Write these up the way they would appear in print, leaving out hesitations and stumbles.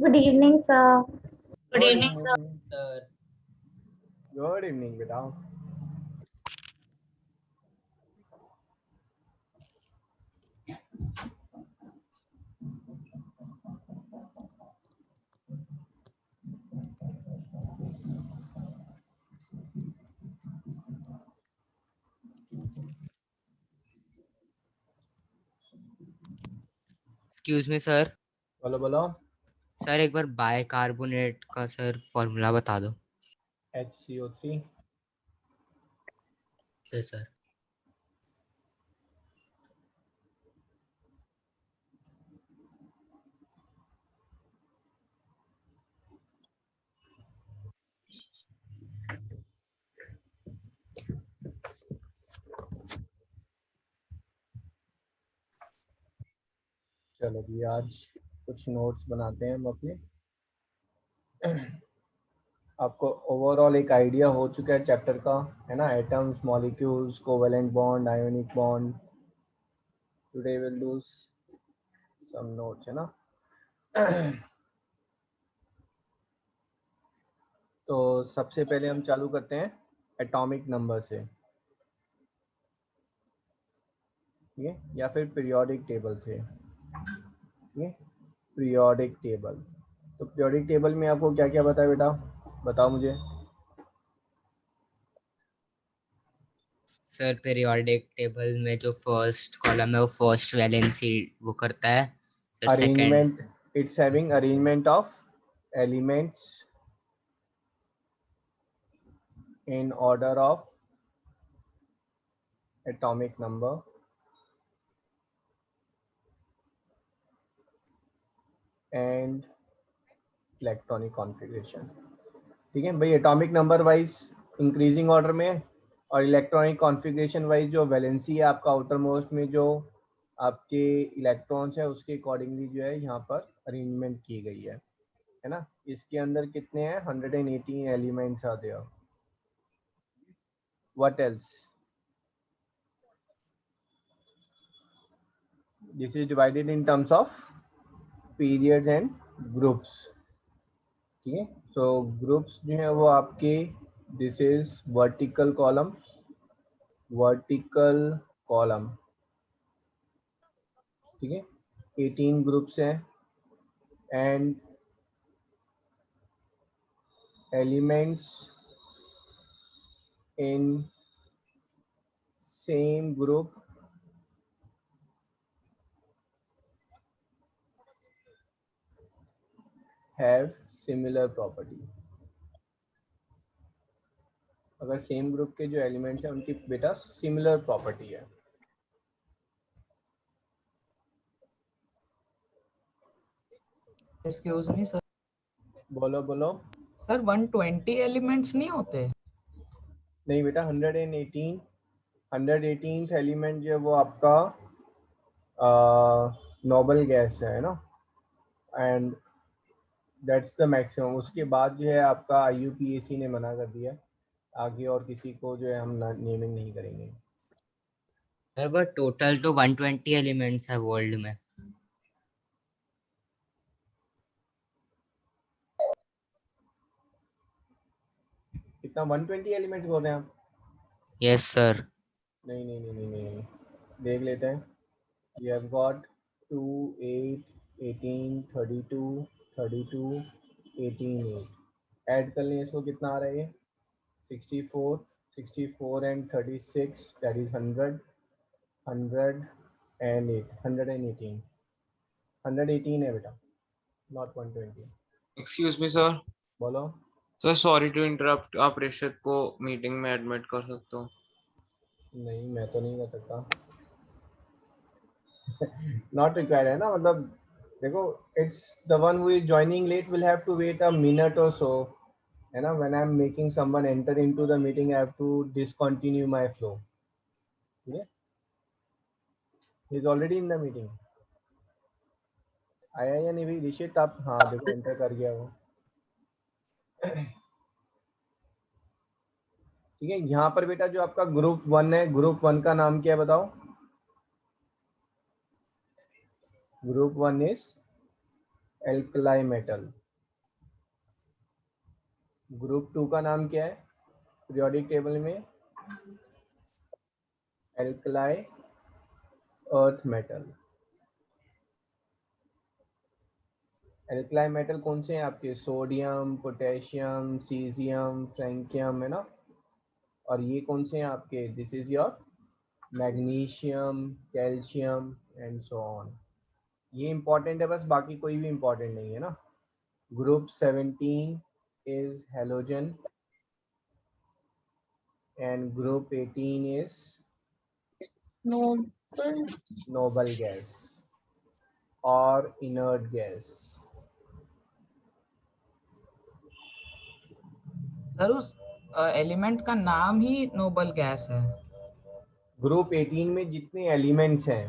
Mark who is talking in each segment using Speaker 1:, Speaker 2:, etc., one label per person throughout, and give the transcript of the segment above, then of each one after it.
Speaker 1: Good evening, sir.
Speaker 2: Good evening, sir.
Speaker 3: Good evening बेटा।
Speaker 2: Excuse me sir.
Speaker 3: बोलो बोलो।
Speaker 2: Sir एक बार बाइकार्बोनेट का सर फॉर्मूला बता दो।
Speaker 3: HCO3
Speaker 2: yes sir.
Speaker 3: चलो जी, आज कुछ नोट्स बनाते हैं हम अपने। आपको ओवरऑल एक आइडिया हो चुका है चैप्टर का, है ना? Atoms, molecules, covalent bond, ionic bond. Today will do some notes, है ना? तो सबसे पहले हम चालू करते हैं एटॉमिक नंबर से, ठीक है? या फिर पीरियोडिक टेबल से, ठीक है? Periodic table. तो पीरियोडिक टेबल में आपको क्या क्या बताया बेटा, बताओ मुझे।
Speaker 2: सर पीरियोडिक टेबल में जो फर्स्ट कॉलम है वो फर्स्ट वैलेंसी वो करता है sir. Second,
Speaker 3: arrangement, it's having arrangement of elements in order of atomic number and electronic configuration. ठीक है भाई, atomic number wise increasing order में, और इलेक्ट्रॉनिक कॉन्फ़िगरेशन वाइज जो वैलेंसी है आपका आउटर मोस्ट में जो आपके इलेक्ट्रॉन्स है उसके अकॉर्डिंगली जो है यहाँ पर अरेंजमेंट की गई है ना? इसके अंदर कितने हैं? 118 एलिमेंट्स आते हैं। What else? This is divided in terms of periods and groups, ठीक है? सो ग्रुप्स जो है वो आपके, this is vertical column, vertical column, ठीक है? 18 ग्रुप्स हैं and elements in same group have similar property. अगर सेम ग्रुप के जो एलिमेंट्स हैं उनकी बेटा सिमिलर प्रॉपर्टी है।
Speaker 4: Excuse me sir.
Speaker 3: बोलो बोलो।
Speaker 4: सर 120 एलिमेंट्स नहीं होते?
Speaker 3: नहीं बेटा, 118 एलिमेंट जो है वो आपका नोबल गैस है ना, एंड दैट्स द मैक्सिमम। उसके बाद जो है आपका IUPAC ने मना कर दिया, आगे और किसी को जो है हम नेमिंग नहीं करेंगे।
Speaker 2: सर बट टोटल तो 120 एलिमेंट्स है वर्ल्ड में।
Speaker 3: कितना? 120 एलिमेंट्स बोल रहे हैं आप?
Speaker 2: Yes sir.
Speaker 3: नहीं नहीं नहीं नहीं नहीं, देख लेते हैं। यू हैव गॉट 2, 8, 18, 32, 32, 18, 8 ऐड कर लें इसको, कितना आ रहा है ये? 64, 64 एंड 36 दैट इज 100, 100 एंड 8, 118, 118 है बेटा, नॉट 120।
Speaker 5: Excuse me sir.
Speaker 3: बोलो।
Speaker 5: सर सॉरी टू इंटरप्ट, आप रेशद को मीटिंग में एडमिट कर सकते हो?
Speaker 3: नहीं, मैं तो नहीं कर सकता। नॉट रिक्वायर्ड है ना, मतलब देखो, it's the one who is joining late will have to wait a minute और सो, है ना? When I am making someone enter into the meeting I have to discontinue my flow, ठीक है? He is already in the meeting. आया या नहीं भाई ऋषित? आप, हाँ देखो एंटर कर गया वो। ठीक है, यहाँ पर बेटा जो आपका ग्रुप 1 है, ग्रुप 1 का नाम क्या है बताओ? Group 1 is alkali metal. Group 2 का नाम क्या है पीरियोडिक टेबल में? Alkali earth metal. Alkali metal कौन से हैं आपके? सोडियम, पोटेशियम, सीजियम, फ्रैंकियम, है ना। और ये कौन से हैं आपके? This is your magnesium, calcium and so on. ये इंपॉर्टेंट है बस, बाकी कोई भी इंपॉर्टेंट नहीं है ना। Group 17 is halogen and group 18 is noble gas or inert gas।
Speaker 4: Sir उस एलिमेंट का नाम ही नोबल गैस है।
Speaker 3: ग्रुप 18 में जितने एलिमेंट्स हैं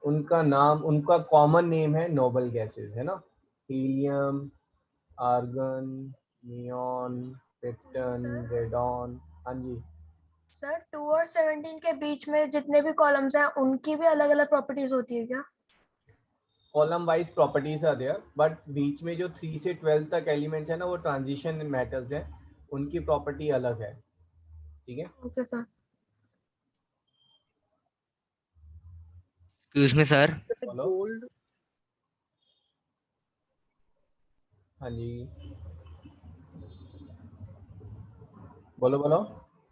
Speaker 3: उनका नाम, उनका कॉमन नेम है नोबल गैसेस, है ना। Helium, argon, neon, krypton, radon. हाँ जी
Speaker 1: सर 2 और 17 के बीच में जितने भी कॉलम्स हैं उनकी भी अलग अलग प्रॉपर्टीज होती है क्या?
Speaker 3: Column wise properties are there, but बीच में जो 3 से 12 तक एलिमेंट्स है ना वो ट्रांजिशन मेटल्स हैं, उनकी प्रॉपर्टी अलग है। ठीक है।
Speaker 1: Okay sir.
Speaker 2: Excuse me sir.
Speaker 3: बोलो। हाँ जी बोलो बोलो।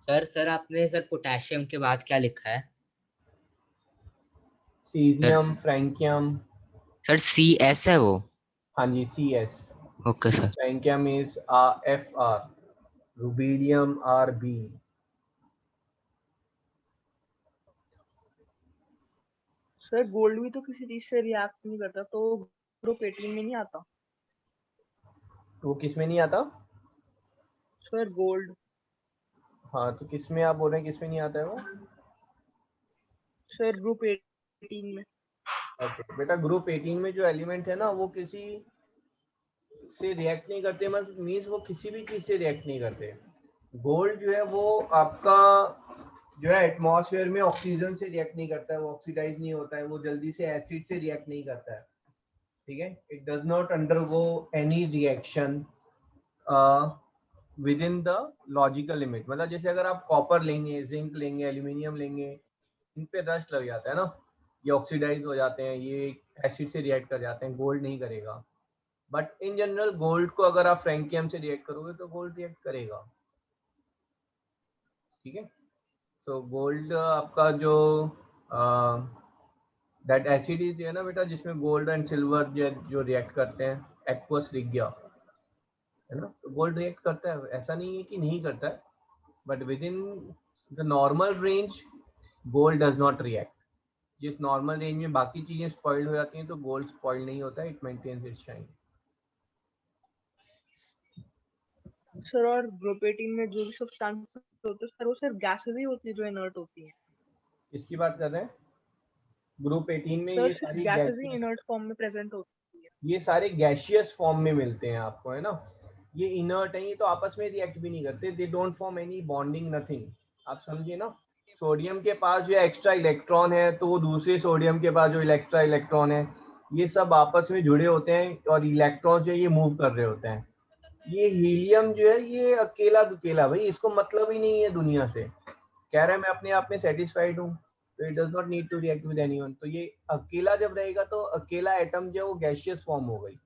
Speaker 2: सर आपने सर पोटेशियम के बाद क्या लिखा है?
Speaker 3: सीजियम, फ्रैंकियम।
Speaker 2: सर CS है वो?
Speaker 3: हाँ जी CS।
Speaker 2: Okay sir.
Speaker 3: Francium is FR, rubidium RB।
Speaker 6: Sir gold भी तो किसी चीज से रिएक्ट नहीं करता, तो ग्रुप 18 में नहीं आता।
Speaker 3: वो किस में नहीं आता?
Speaker 6: Sir gold.
Speaker 3: हाँ तो किस में आप बोल रहे हैं, किस में नहीं आता है वो?
Speaker 6: सर ग्रुप 18 में।
Speaker 3: ओके बेटा, ग्रुप 18 में जो एलिमेंट्स है ना वो किसी से रिएक्ट नहीं करते, मतलब मीन्स वो किसी भी चीज से रिएक्ट नहीं करते। गोल्ड जो है वो आपका जो है एटमॉस्फेयर में ऑक्सीजन से रिएक्ट नहीं करता है, वो ऑक्सीडाइज नहीं होता है, वो जल्दी से एसिड से रिएक्ट नहीं करता है। ठीक है। It does not undergo any reaction with in the logical limit. मतलब जैसे अगर आप कॉपर लेंगे, जिंक लेंगे, एल्यूमिनियम लेंगे, इन पे रस्ट लग जाता है ना, ये ऑक्सीडाइज हो जाते हैं, ये एसिड से रिएक्ट कर जाते हैं, गोल्ड नहीं करेगा। बट इन जनरल गोल्ड को अगर आप फ्रैंकियम से रिएक्ट करोगे तो गोल्ड रिएक्ट करेगा। ठीक है। सो गोल्ड आपका जो दैट एसिड इज है ना बेटा, जिसमें गोल्ड एंड सिल्वर जो रिएक्ट करते हैं, एक्वस रिगिया, है ना। तो गोल्ड रिएक्ट करता है, ऐसा नहीं है कि नहीं करता है, but with in the normal range gold does not react. जिस नॉर्मल रेंज में बाकी चीजें स्पॉइल्ड हो जाती हैं तो गोल्ड स्पॉइल्ड नहीं होता है, it maintains its shine.
Speaker 6: Sir और ग्रुप 18 में जो भी सब्सटेंस होते हैं सर, वो सिर्फ गैसेस ही होती है जो इनर्ट होती है।
Speaker 3: इसकी बात कर रहे हैं ग्रुप 18 में?
Speaker 6: सर
Speaker 3: ये
Speaker 6: सिर्फ
Speaker 3: सारी
Speaker 6: गैसेस ही
Speaker 3: गैसियस,
Speaker 6: इनर्ट फॉर्म में प्रेजेंट होती है।
Speaker 3: ये सारे गैशियस फॉर्म में मिलते हैं आपको, है ना। ये इनर्ट है, ये तो आपस में रिएक्ट भी नहीं करते, they don't form any bonding, nothing. आप समझिए ना, सोडियम के पास जो एक्स्ट्रा इलेक्ट्रॉन है तो वो दूसरे सोडियम के पास जो एक्स्ट्रा इलेक्ट्रॉन है, ये सब आपस में जुड़े होते हैं और इलेक्ट्रॉन जो है ये मूव कर रहे होते हैं। ये हीलियम जो है ये अकेला दुकेला, भाई इसको मतलब ही नहीं है दुनिया से, कह रहा है मैं अपने आप में सेटिस्फाइड हूँ, तो it does not need to react with anyone. तो ये अकेला जब रहेगा तो अकेला एटम जो है वो गैशियस फॉर्म हो गई।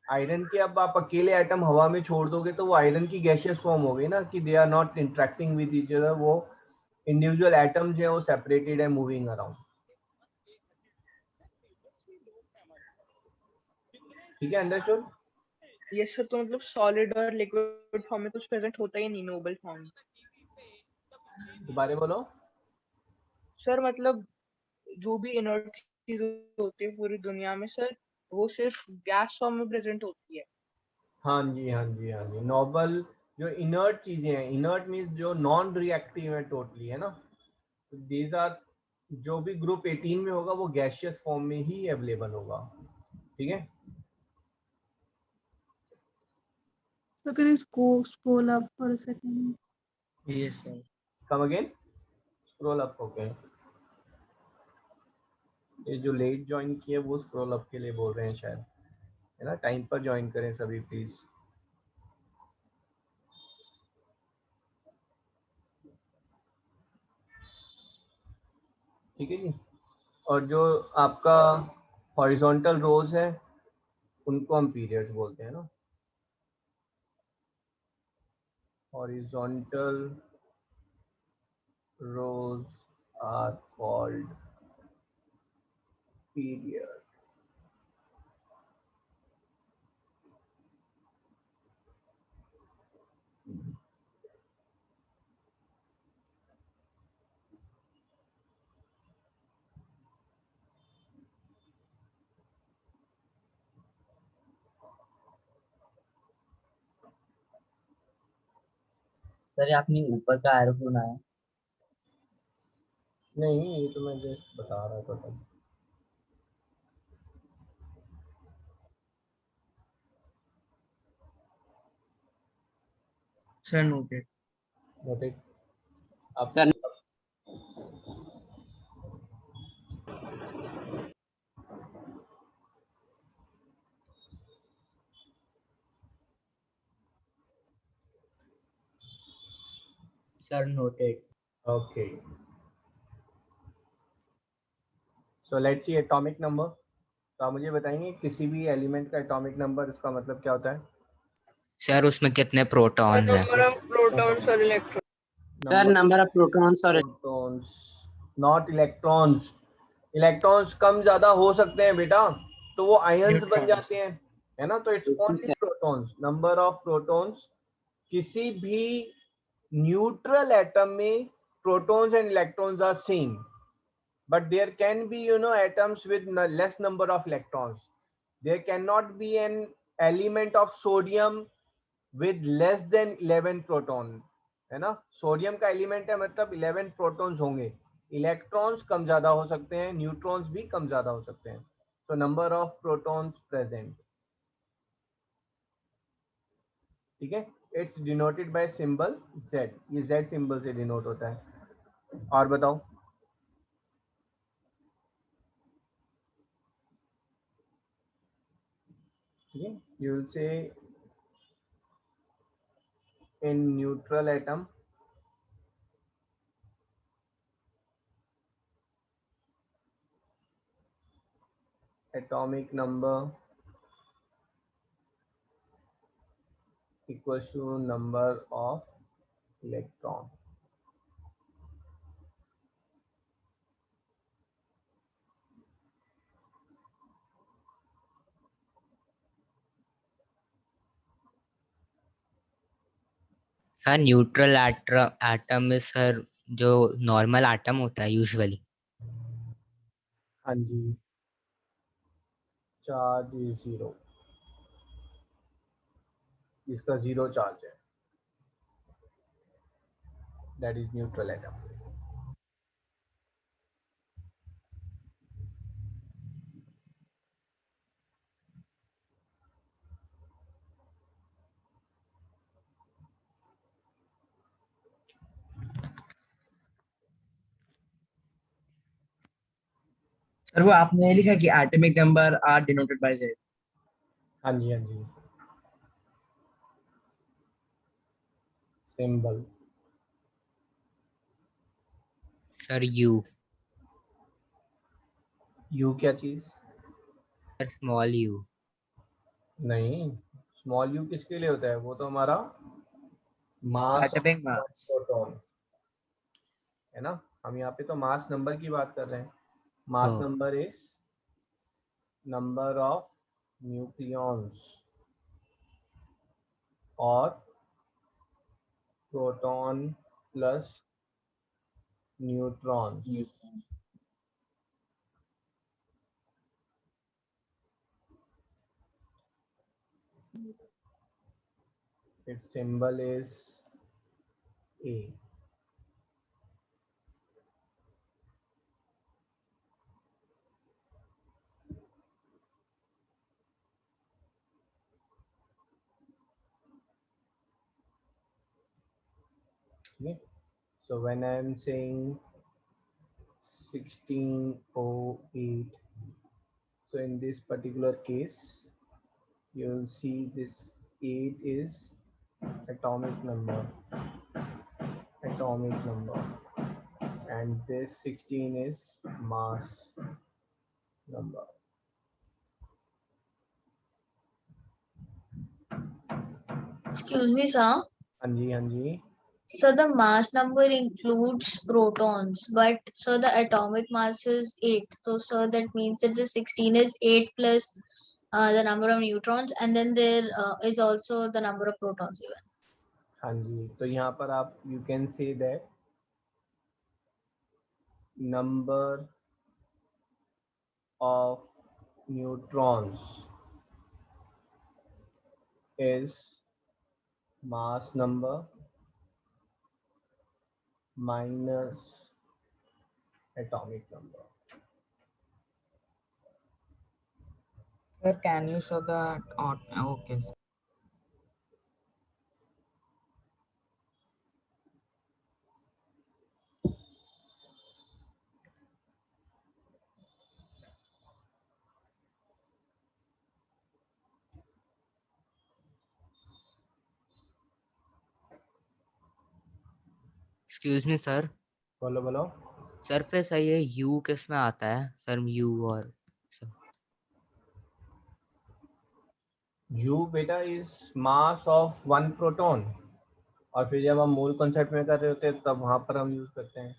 Speaker 3: आयरन के अब आप अकेले एटम हवा में छोड़ दोगे तो वो आयरन की गैशियस फॉर्म हो गई ना, कि they are not interacting with each other, वो इंडिविजुअल एटम जो है वो सेपरेटेड है, मूविंग अराउंड। ठीक है, अंडरस्टूड?
Speaker 6: ये सर तो मतलब सॉलिड और लिक्विड फॉर्म में कुछ प्रेजेंट होता ही नहीं नोबल फॉर्म।
Speaker 3: दोबारा बोलो।
Speaker 6: सर मतलब जो भी इनर्ट चीज होती है पूरी दुनिया में सर, वो सिर्फ गैस फॉर्म में प्रेजेंट होती है।
Speaker 3: हाँ जी हाँ जी हाँ जी। नोबल जो इनर्ट चीजें हैं, इनर्ट मीन्स जो नॉन रिएक्टिव है टोटली, है ना, तो दीज आर, जो भी ग्रुप 18 में होगा वो गैशियस फॉर्म में ही अवेलेबल होगा। ठीक है।
Speaker 7: So can you scroll up for a second?
Speaker 2: Yes sir.
Speaker 3: Come again, scroll up. Okay, ये जो लेट ज्वाइन किए वो स्क्रॉल अप के लिए बोल रहे हैं शायद। है ना, टाइम पर ज्वाइन करें सभी प्लीज। ठीक है जी। और जो आपका हॉरिजॉन्टल रोज है उनको हम पीरियड्स बोलते हैं ना, horizontal rows are called period।
Speaker 8: Sir आपने ऊपर का एरो क्यों बनाया?
Speaker 3: नहीं, ये तो मैं जस्ट बता रहा था तब।
Speaker 8: Sir noted.
Speaker 3: नोटेड। अब
Speaker 8: sir sir noted.
Speaker 3: Okay, so let's see atomic number. तो आप मुझे बताएंगे किसी भी एलिमेंट का एटॉमिक नंबर, इसका मतलब क्या होता है?
Speaker 2: सर उसमें कितने प्रोटॉन है?
Speaker 6: नंबर ऑफ प्रोटॉन्स और electron.
Speaker 8: Sir number of protons और
Speaker 3: प्रोटॉन्स, नॉट इलेक्ट्रॉन्स। इलेक्ट्रॉन्स कम ज्यादा हो सकते हैं बेटा, तो वो आयंस बन जाते हैं, है ना। तो it's only protons, number of protons. किसी भी न्यूट्रल एटम में protons and electrons are same, but there can be atoms with less number of electrons. There cannot be an element of sodium with less than 11 proton, है ना। Sodium का element है मतलब 11 protons होंगे, electrons कम ज्यादा हो सकते हैं, न्यूट्रॉन्स भी कम ज्यादा हो सकते हैं। तो नंबर ऑफ प्रोटॉन्स प्रेजेंट, ठीक है। It's denoted by symbol Z, ये Z सिंबल से डिनोट होता है। और बताओ, ठीक है। यू विल से in neutral atom atomic number equals to number of electron।
Speaker 2: Sir neutral atom में सर जो नॉर्मल एटम होता है यूजुअली।
Speaker 3: हाँ जी, चार्ज इज जीरो, इसका जीरो चार्ज है, that is neutral atom.
Speaker 8: Sir वो आपने लिखा कि atomic number are denoted by Z।
Speaker 3: हाँ जी, हाँ जी, सिंबल
Speaker 2: सर यू।
Speaker 3: यू क्या चीज?
Speaker 2: Sir small U.
Speaker 3: नहीं, स्मॉल यू किसके लिए होता है? वो तो हमारा mass of
Speaker 8: atomic mass.
Speaker 3: Proton, है ना। हम यहाँ पे तो मास नंबर की बात कर रहे हैं। Mass
Speaker 2: Oh,
Speaker 3: number is number of nucleons और proton plus neutrons. its symbol is A। Okay. So when I am saying 1608, so in this particular case you'll see this 8 is atomic number, and this 16 is mass number.
Speaker 9: Excuse me, sir.
Speaker 3: हाँ जी.
Speaker 9: So the mass number includes protons, but so the atomic mass is 8. So sir, that means that the 16 is 8 plus the number of neutrons, and then there is also the number of protons even.
Speaker 3: हाँ जी, तो यहाँ पर आप you can say that number of neutrons is mass number minus atomic number.
Speaker 4: Sir, can you show that? Okay. Sir.
Speaker 2: Excuse me sir,
Speaker 3: बोलो.
Speaker 2: Sir फिर सही है you किस में आता है सर? यू और सर
Speaker 3: U बेटा is mass of one proton, और फिर जब हम मोल कॉन्सेप्ट में कर रहे होते हैं तब वहां पर हम यूज करते हैं.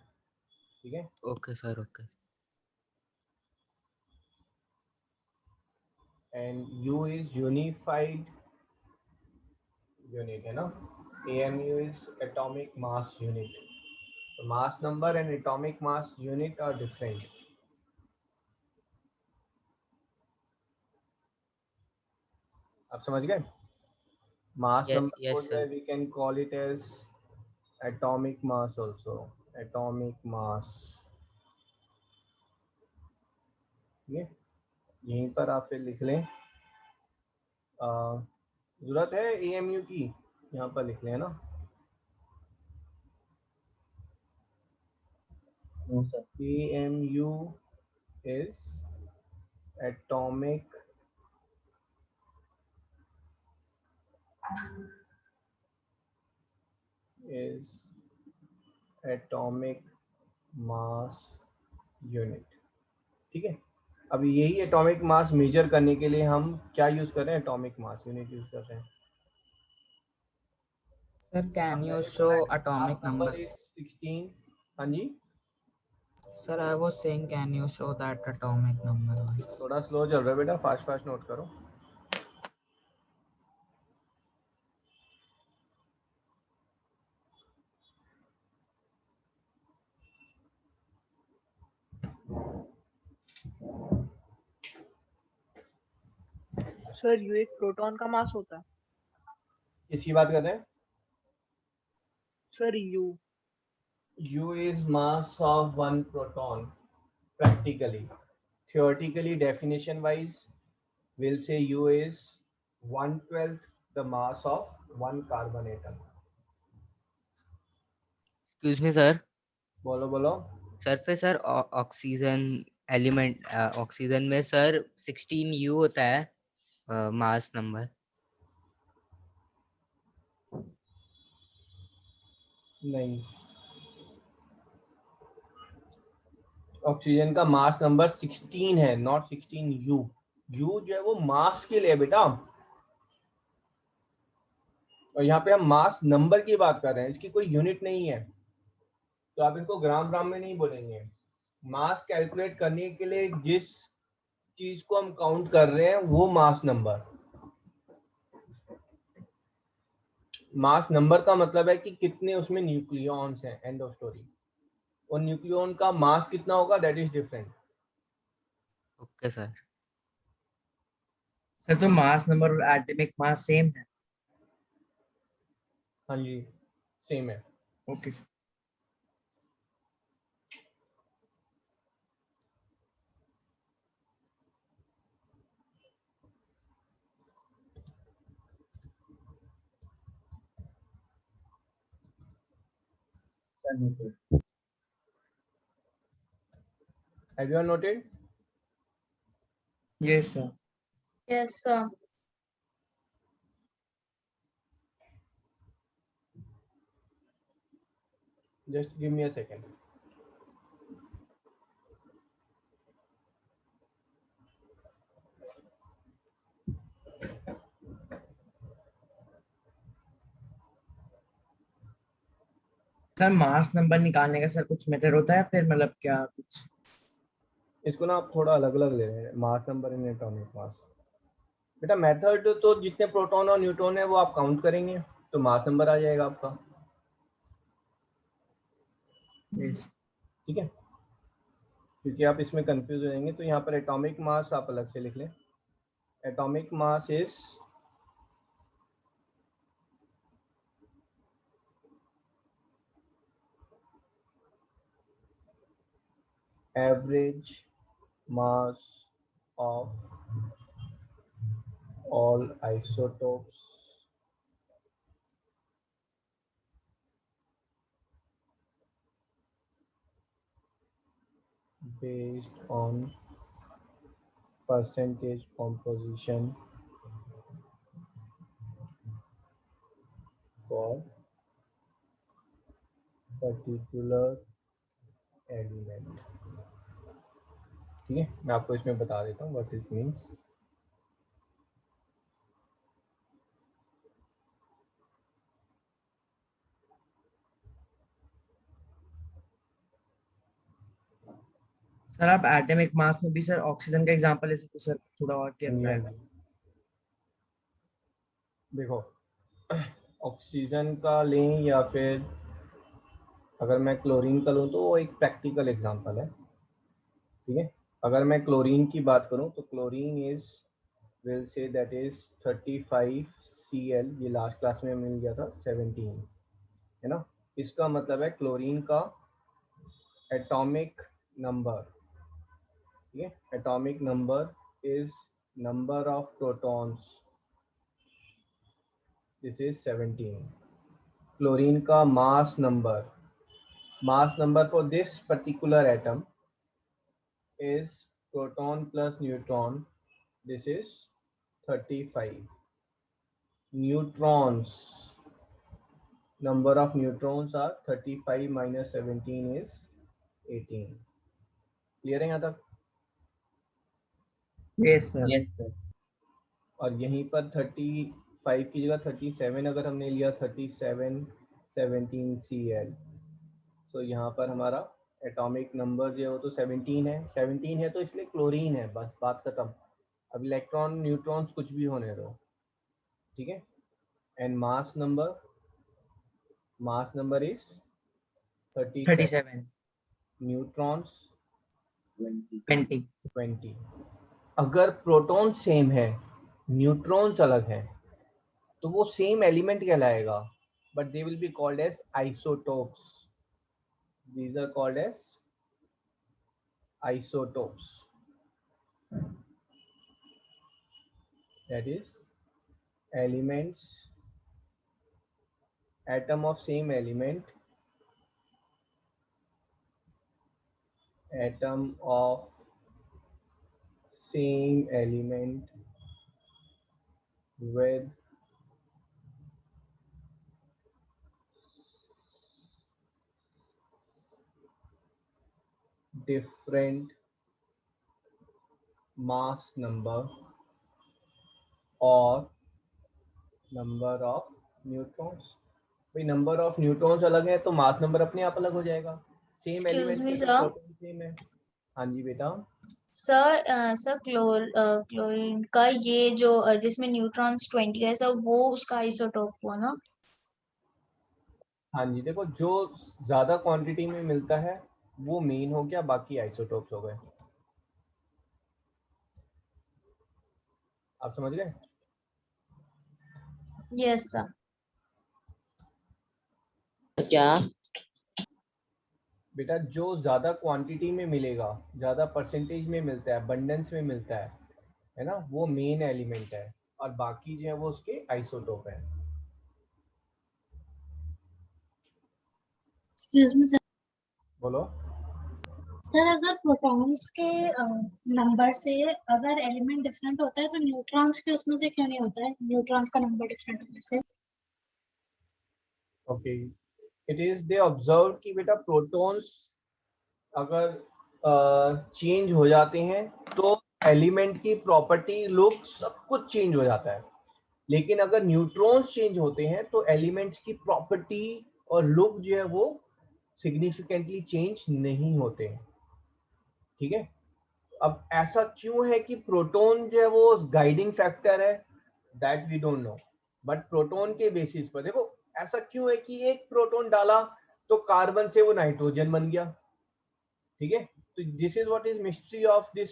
Speaker 3: ठीक है.
Speaker 2: Okay sir, okay.
Speaker 3: And U is unified unit, है ना. AMU is atomic mass unit. So mass number and atomic mass unit are different. आप समझ गए? Mass number
Speaker 2: yes
Speaker 3: को जो है
Speaker 2: sir.
Speaker 3: we can call it as atomic mass also. Atomic mass. ठीक है. यहीं पर आप फिर लिख लें. जरूरत है AMU की, यहाँ पर लिख लें, है ना. AMU is atomic mass unit. ठीक है. अब यही एटॉमिक मास मेजर करने के लिए हम क्या यूज कर रहे हैं? एटॉमिक मास यूनिट यूज कर रहे हैं.
Speaker 4: Sir, can you show atomic number?
Speaker 3: is 16. हाँ जी.
Speaker 4: Sir, I was saying, can you show that atomic number?
Speaker 3: थोड़ा स्लो चल रहा है बेटा, फास्ट नोट करो.
Speaker 6: सर यू एक प्रोटॉन का मास होता है.
Speaker 3: किसकी बात कर रहे हैं?
Speaker 6: Sir you.
Speaker 3: U is mass of one proton. Practically, theoretically, definition wise, we'll say U is 1/12 the mass of one carbon atom.
Speaker 2: Excuse me sir.
Speaker 3: बोलो.
Speaker 2: सर फिर सर ऑक्सीजन एलिमेंट, ऑक्सीजन में सर 16 यू होता है mass number.
Speaker 3: नहीं, oxygen का mass number 16 है, not 16 you. You जो है वो मास के लिए बेटा, और यहाँ पे हम मास नंबर की बात कर रहे हैं, इसकी कोई यूनिट नहीं है, तो आप इसको ग्राम में नहीं बोलेंगे. मास कैलकुलेट करने के लिए जिस चीज को हम काउंट कर रहे हैं वो मास नंबर. मास नंबर का मतलब है कि कितने उसमें न्यूक्लियॉन्स हैं. End of story. और न्यूक्लियॉन का मास कितना होगा, that is different.
Speaker 2: Okay sir.
Speaker 8: Sir तो मास नंबर और एटॉमिक मास सेम है?
Speaker 3: हाँ जी, सेम है.
Speaker 8: Okay sir.
Speaker 3: Have you all noted?
Speaker 8: Yes sir.
Speaker 9: Yes, sir.
Speaker 3: Just give me a second.
Speaker 8: Sir mass number निकालने का सर कुछ method होता है फिर मतलब क्या कुछ?
Speaker 3: इसको ना आप थोड़ा अलग अलग ले रहे हैं, mass number in atomic mass. बेटा मेथड तो जितने प्रोटॉन और न्यूट्रॉन है वो आप काउंट करेंगे तो मास नंबर आ जाएगा आपका।
Speaker 8: Yes.
Speaker 3: ठीक है, क्योंकि आप इसमें कंफ्यूज हो जाएंगे तो यहाँ पर एटॉमिक मास आप अलग से लिख लें। Atomic mass is average mass of all isotopes based on percentage composition for particular element। ठीक है, मैं आपको इसमें बता देता हूँ व्हाट इट मीन्स।
Speaker 8: सर आप एटॉमिक मास में भी सर ऑक्सीजन का एग्जांपल ले सकते हो सर, थोड़ा और क्लियर हो जाएगा।
Speaker 3: देखो ऑक्सीजन का लें या फिर अगर मैं क्लोरीन का लूँ तो वो एक प्रैक्टिकल एग्जांपल है। ठीक है, अगर मैं क्लोरीन की बात करूँ तो chlorine is will say that is 35 Cl, ये लास्ट क्लास में मिल गया था 17 है ना। इसका मतलब है क्लोरीन का एटॉमिक नंबर, ठीक है, atomic number is number of protons, this is 17। Chlorine का mass number for this particular atom is proton plus neutron, this is 35। neutrons, number of neutrons are 35 minus 17 is 18। Clear है यहाँ तक?
Speaker 8: Yes sir.
Speaker 2: Yes sir.
Speaker 3: और यहीं पर 35 की जगह 37 अगर हमने लिया 37 17 Cl, तो यहाँ पर हमारा एटॉमिक नंबर जो है वो तो 17 है। 17 है तो इसलिए क्लोरीन है, बस बात खत्म। अब इलेक्ट्रॉन न्यूट्रॉन्स कुछ भी होने दो, ठीक है। And mass number is 37,
Speaker 8: 37
Speaker 3: neutrons
Speaker 8: 20।
Speaker 3: 20। अगर प्रोटॉन सेम है न्यूट्रॉन्स अलग है तो वो सेम एलिमेंट कहलाएगा, but they will be called as isotopes. These are called as isotopes, that is elements, atom of same element, atom of same element with different mass number or number of neutrons। भाई number of neutrons अलग है तो mass number अपने आप अलग हो जाएगा। Same
Speaker 9: Excuse
Speaker 3: element
Speaker 9: me,
Speaker 3: है तो
Speaker 9: sir.
Speaker 3: प्रोटॉन सेम है। हाँ जी बेटा।
Speaker 9: सर क्लोरीन का ये जो जिसमें न्यूट्रॉन्स 20 है सर, वो उसका आइसोटोप हुआ ना?
Speaker 3: हाँ जी, देखो जो ज्यादा क्वांटिटी में मिलता है वो मेन हो गया, बाकी आइसोटोप्स हो गए। आप समझ गए?
Speaker 9: Yes sir.
Speaker 2: क्या?
Speaker 3: बेटा जो ज्यादा क्वांटिटी में मिलेगा, ज्यादा परसेंटेज में मिलता है, अबंडेंस में मिलता है ना, वो मेन एलिमेंट है और बाकी जो है वो उसके आइसोटोप है।
Speaker 10: Excuse me sir.
Speaker 3: बोलो।
Speaker 10: सर अगर प्रोटॉन्स के नंबर से अगर एलिमेंट डिफरेंट होता है तो न्यूट्रॉन्स के उसमें से क्यों नहीं होता है, न्यूट्रॉन्स का नंबर डिफरेंट होने से?
Speaker 3: Okay, it is they observe कि बेटा प्रोटॉन्स अगर चेंज हो जाते हैं तो एलिमेंट की प्रॉपर्टी लुक सब कुछ चेंज हो जाता है, लेकिन अगर न्यूट्रॉन्स चेंज होते हैं तो एलिमेंट्स की प्रॉपर्टी और लुक जो है वो सिग्निफिकेंटली चेंज नहीं होते हैं। ठीक है, अब ऐसा क्यों है कि प्रोटॉन जो है वो गाइडिंग फैक्टर है, that we don't know, but proton के बेसिस पर देखो ऐसा क्यों है कि एक प्रोटॉन डाला तो कार्बन से वो नाइट्रोजन बन गया। ठीक है, तो this is what is mystery of this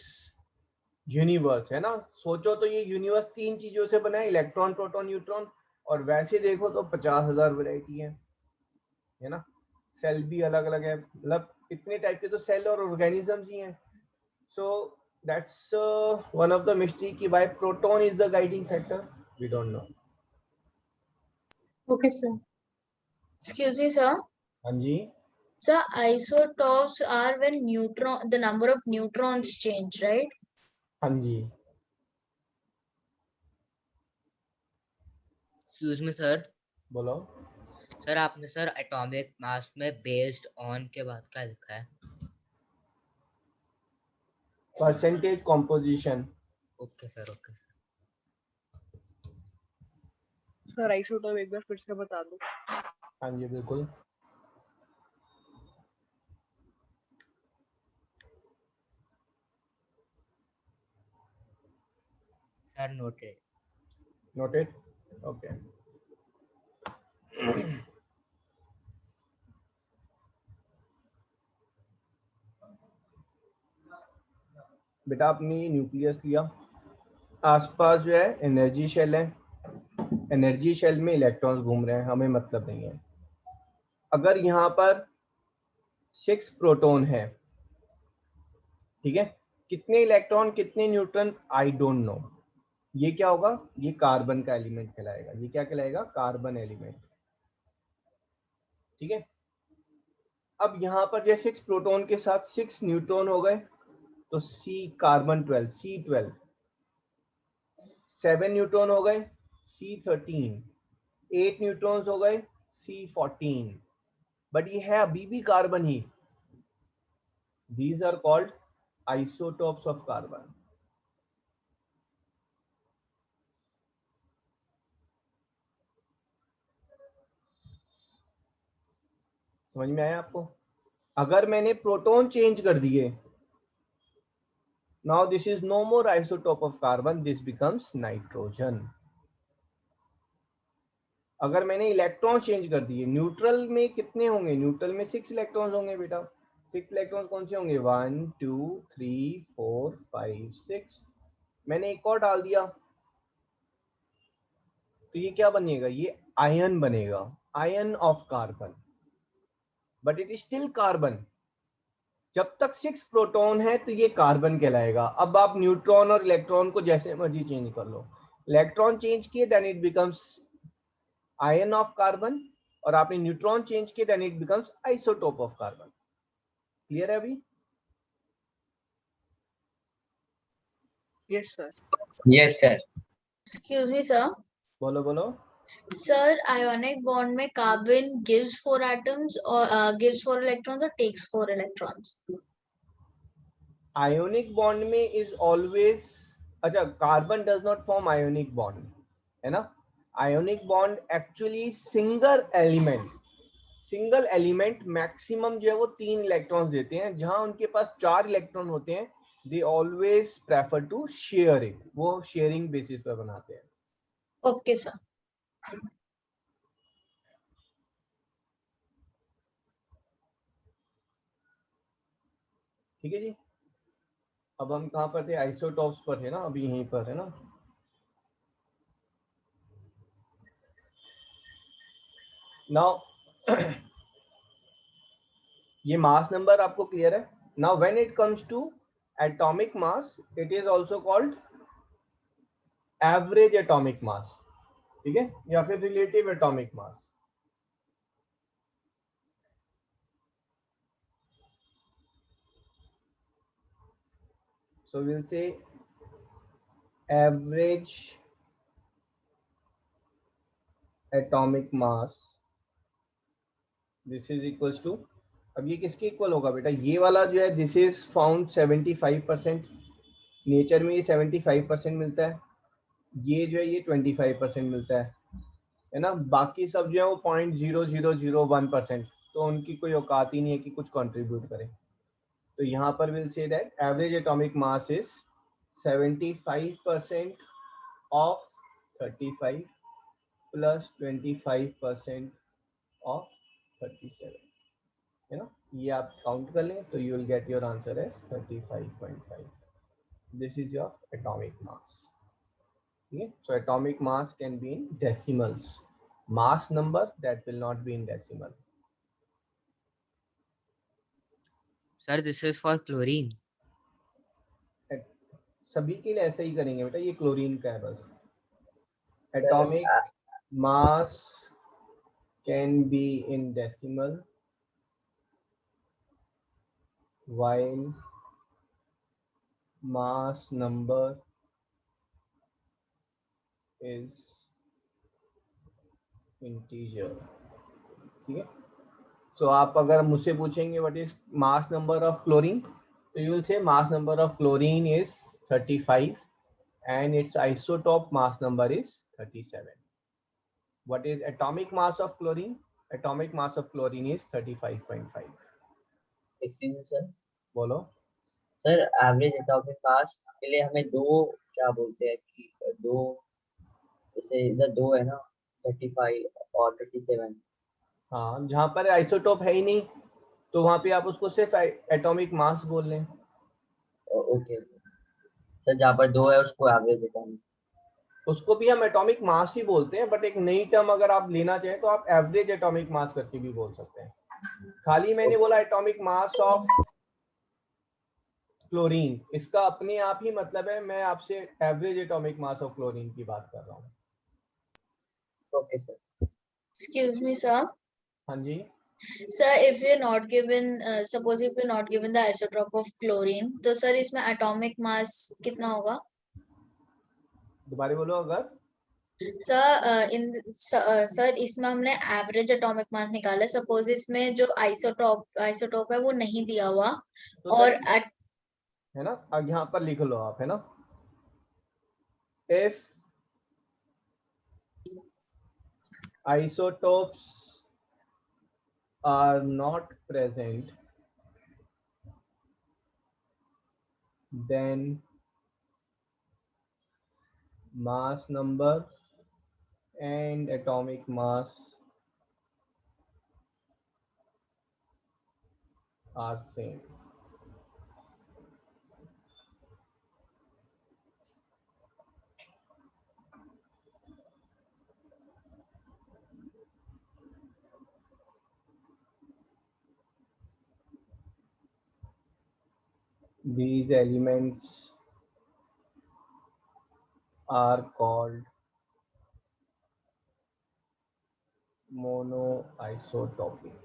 Speaker 3: universe, है ना। सोचो तो ये यूनिवर्स 3 चीजों से बना है, इलेक्ट्रॉन, प्रोटॉन, न्यूट्रॉन, और वैसे देखो तो 50,000 वैरायटी है ना। सेल भी अलग अलग है, मतलब इतने टाइप के तो सेल और ऑर्गेनिजम्स ही हैं। So that's one of the mystery कि why proton is the guiding factor, we don't know.
Speaker 10: Okay, sir.
Speaker 9: Excuse me, sir.
Speaker 3: हाँ जी,
Speaker 9: Sir, isotopes are when the number of neutrons change, right?
Speaker 3: हाँ जी,
Speaker 2: excuse me sir.
Speaker 3: बोलो।
Speaker 2: Sir आपने sir atomic mass में based on के बाद क्या लिखा है?
Speaker 3: Percentage composition.
Speaker 2: Okay sir, okay sir.
Speaker 6: Sir isotope एक बार फिर से बता दो।
Speaker 3: हाँ जी बिल्कुल।
Speaker 2: Sir noted.
Speaker 3: Noted, okay. बेटा आपने न्यूक्लियस लिया, आसपास जो है एनर्जी शेल है, एनर्जी शेल में इलेक्ट्रॉन्स घूम रहे हैं, हमें मतलब नहीं है। अगर यहाँ पर 6 प्रोटॉन है, ठीक है, कितने इलेक्ट्रॉन कितने न्यूट्रॉन आई डोंट नो, ये क्या होगा, ये कार्बन का एलिमेंट कहलाएगा। ये क्या कहलाएगा, कार्बन एलिमेंट। ठीक है, अब यहाँ पर जो 6 प्रोटॉन के साथ 6 न्यूट्रॉन हो गए, तो सी कार्बन 12, C12, 7 न्यूट्रॉन हो गए, C13, 8 न्यूट्रॉन्स हो गए, C14, बट ये है अभी भी carbon he. These are called isotopes of carbon. समझ में आया आपको? अगर मैंने प्रोटॉन चेंज कर दिए, now this is no more isotope of carbon, this becomes nitrogen. अगर मैंने इलेक्ट्रॉन चेंज कर दिए, न्यूट्रल में कितने होंगे, न्यूट्रल में 6 इलेक्ट्रॉन्स होंगे बेटा। 6 इलेक्ट्रॉन कौन से होंगे, 1 2 3 4 5 6, मैंने एक और डाल दिया, तो ये क्या बनेगा, ये आयन बनेगा, ion of carbon, but it is still carbon. जब तक 6 प्रोटॉन है तो ये कार्बन कहलाएगा। अब आप न्यूट्रॉन और इलेक्ट्रॉन को जैसे मर्जी चेंज कर लो, इलेक्ट्रॉन चेंज किए then it becomes ion of carbon, और आपने न्यूट्रॉन चेंज किए then it becomes isotope of carbon. Clear है अभी?
Speaker 6: Yes sir.
Speaker 8: Yes sir.
Speaker 9: Excuse me, sir.
Speaker 3: बोलो बोलो।
Speaker 9: Sir, ionic bond में carbon gives 4 atoms or gives 4 electrons or takes 4 electrons.
Speaker 3: Ionic bond में is always, अच्छा carbon does not form ionic bond, है ना। Ionic bond actually single element maximum जो है वो 3 इलेक्ट्रॉन्स देते हैं। जहां उनके पास 4 इलेक्ट्रॉन होते हैं, they always prefer to share it, वो शेयरिंग बेसिस पर बनाते हैं।
Speaker 9: Okay, sir.
Speaker 3: ठीक है जी, अब हम कहाँ पर थे, आइसोटॉप्स पर थे ना, अभी यहीं पर है ना। नाउ ये मास नंबर आपको क्लियर है। Now when it comes to atomic mass, it is also called average atomic mass, ठीक है, या फिर relative atomic mass. So we'll say average atomic mass this is equals to, अब ये किसके इक्वल होगा बेटा, ये वाला जो है दिस इज फाउंड 75%, नेचर में ये 75% मिलता है, ये जो है ये 25% मिलता है ना, बाकी सब जो है वो 0.0001%, तो उनकी कोई औकात ही नहीं है कि कुछ कंट्रीब्यूट करें। तो यहाँ पर will say that average atomic mass is 75% of 35 plus 25% of 37, है ना, ये आप काउंट कर लें तो you will get your answer as 35.5। This is your atomic mass. ठीक है, so atomic mass can be in decimals, mass number that will not be in decimal.
Speaker 2: Sir, this is for chlorine.
Speaker 3: सभी के लिए ऐसा ही करेंगे बेटा, ये chlorine का है बस। atomic mass can be in decimal while mass number is integer। ठीक है, तो आप अगर मुझसे पूछेंगे what is mass number of chlorine, तो you will say mass number of chlorine is 35 and its isotope mass number is 37. What is atomic mass of chlorine? Atomic mass of chlorine is 35.5.
Speaker 11: Excuse me sir,
Speaker 3: बोलो।
Speaker 11: Sir average atomic मास के लिए हमें दो क्या बोलते हैं कि दो, जैसे इधर दो है ना 35 और 37।
Speaker 3: हाँ, जहाँ पर आइसोटोप है ही नहीं तो वहाँ पे आप उसको सिर्फ एटॉमिक मास बोल लें।
Speaker 11: ओके सर, जहाँ पर दो है उसको एवरेज एटॉमिक,
Speaker 3: उसको भी हम एटॉमिक मास ही बोलते हैं, बट एक नई टर्म अगर आप लेना चाहें तो आप एवरेज एटॉमिक मास करके भी बोल सकते हैं। खाली मैंने बोला एटॉमिक मास ऑफ क्लोरीन, इसका अपने आप ही मतलब है मैं आपसे average atomic mass of chlorine की बात कर रहा हूँ।
Speaker 11: Okay sir.
Speaker 9: Excuse me, sir.
Speaker 3: हाँ जी,
Speaker 9: Sir, if we're not given, suppose if we're not given the isotope of chlorine, तो sir इसमें atomic mass कितना होगा?
Speaker 3: दोबारा बोलो। अगर
Speaker 9: सर इसमें हमने एवरेज एटॉमिक मास निकाला, सपोज इसमें जो आइसोटोप है वो नहीं दिया हुआ,
Speaker 3: तो
Speaker 9: और
Speaker 3: है ना, अब यहाँ पर लिख लो आप, है ना, if isotopes are not present then mass number and atomic mass are same। These elements are called monoisotopic।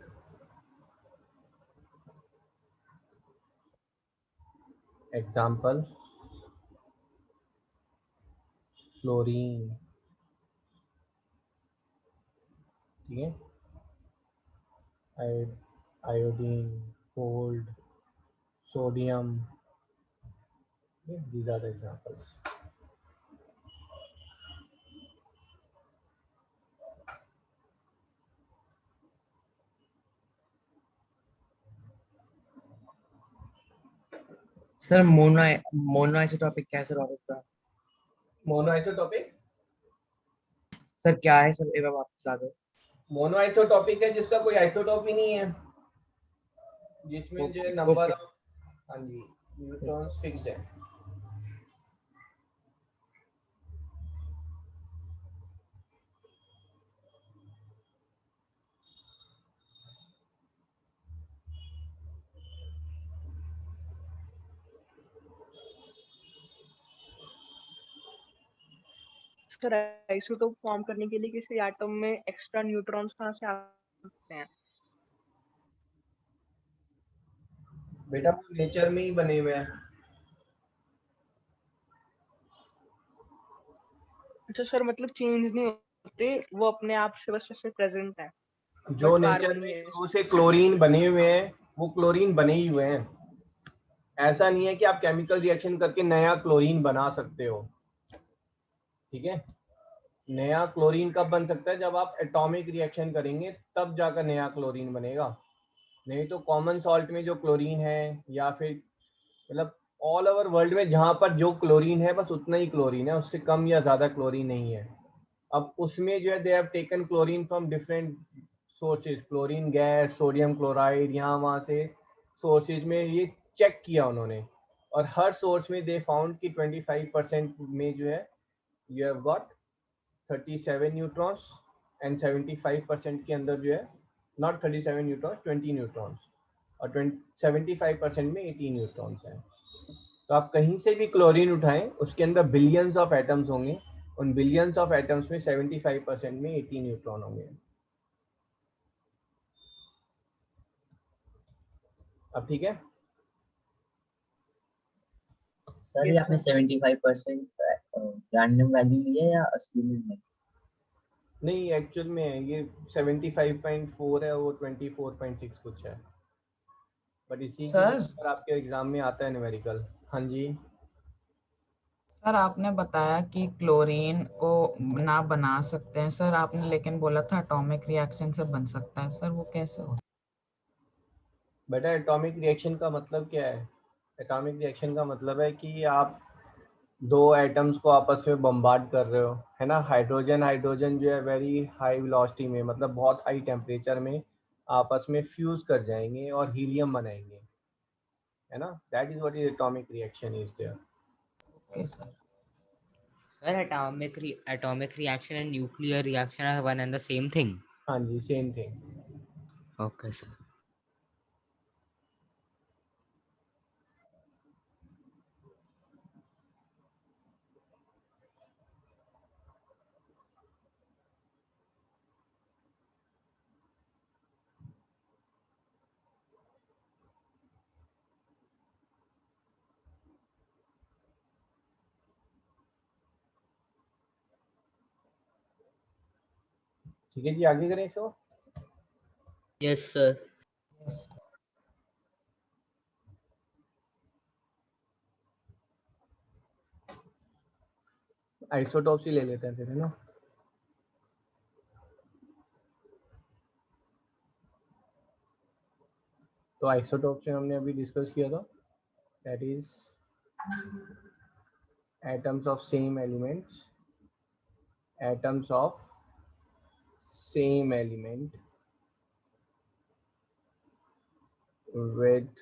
Speaker 3: Example, fluorine, ठीक है, iodine, gold, sodium, these are the examples।
Speaker 8: Sir monoisotopic कैसे बात होता है?
Speaker 3: मोनोआइसोटॉपिक
Speaker 8: सर क्या है सर, एक बार आप बता दो।
Speaker 3: मोनोआइसोटॉपिक है जिसका कोई आइसोटॉप ही नहीं है, जिसमें जो है नंबर ऑफ, हाँ जी, न्यूट्रॉन्स फिक्स्ड है।
Speaker 6: सर आइसोटोप फॉर्म करने के लिए किसी एटम में एक्स्ट्रा न्यूट्रॉन्स कहाँ से आ सकते हैं?
Speaker 3: बेटा वो नेचर में ही बने हुए हैं।
Speaker 6: अच्छा सर, मतलब चेंज नहीं होते, वो अपने आप से बस ऐसे प्रेजेंट है।
Speaker 3: जो
Speaker 6: But
Speaker 3: नेचर
Speaker 6: carbon
Speaker 3: में
Speaker 6: में
Speaker 3: शुरू से क्लोरीन बने हुए हैं वो क्लोरीन बने ही हुए हैं। ऐसा नहीं है कि आप केमिकल रिएक्शन करके नया क्लोरीन बना सकते हो, ठीक है। नया क्लोरीन कब बन सकता है, जब आप एटॉमिक रिएक्शन करेंगे तब जाकर नया क्लोरीन बनेगा। नहीं तो कॉमन सॉल्ट में जो क्लोरीन है या फिर मतलब ऑल ओवर वर्ल्ड में जहां पर जो क्लोरीन है बस उतना ही क्लोरीन है, उससे कम या ज्यादा क्लोरीन नहीं है। अब उसमें जो है they have taken chlorine from different sources, chlorine gas, sodium chloride, यहाँ वहाँ से सोर्सेज में ये चेक किया उन्होंने, और हर सोर्स में दे फाउंड कि 25% में जो है you have got 37 neutrons and 75% के अंदर जो है नॉट 37 न्यूट्रॉन्स, 20 न्यूट्रॉन्स, और 75% में 18 न्यूट्रॉन्स हैं। तो आप कहीं से भी क्लोरीन उठाएं उसके अंदर बिलियंस ऑफ एटम्स होंगे, उन बिलियंस ऑफ एटम्स में 75% में 18 न्यूट्रॉन होंगे। अब ठीक है।
Speaker 11: सर ये
Speaker 6: yes
Speaker 11: आपने
Speaker 6: sir.
Speaker 11: 75% रैंडम वैल्यू ली है या असली में है?
Speaker 3: नहीं एक्चुअल में है ये 75.4 है, वो 24.6 कुछ है, बट इसी की
Speaker 4: सर
Speaker 3: पर आपके एग्जाम में आता है न्यूमेरिकल। हाँ जी।
Speaker 4: सर आपने बताया कि क्लोरीन को ना बना सकते हैं सर, आपने लेकिन बोला था एटॉमिक रिएक्शन से बन सकता है सर, वो कैसे हो?
Speaker 3: बेटा एटॉमिक रिएक्शन का मतलब क्या है? एटॉमिक रिएक्शन का मतलब है कि आप दो एटम्स को आपस में बम्बार्ड कर रहे हो, है ना। हाइड्रोजन हाइड्रोजन जो है वेरी हाई वेलोसिटी में, मतलब बहुत हाई टेम्परेचर में आपस में फ्यूज कर जाएंगे और हीलियम बनाएंगे, है ना। That is what is atomic reaction is there.
Speaker 4: Okay sir.
Speaker 2: Sir, atomic reaction and nuclear reaction are one and the same thing.
Speaker 3: हाँ जी सेम थिंग।
Speaker 2: Okay, sir.
Speaker 3: ठीक है जी, आगे करें इसको।
Speaker 2: Yes, sir.
Speaker 4: Yes.
Speaker 3: आइसोटॉप्स ही ले लेते हैं फिर, है ना। तो आइसोटॉप से हमने अभी डिस्कस किया था, that is atoms of same elements, atoms of same element with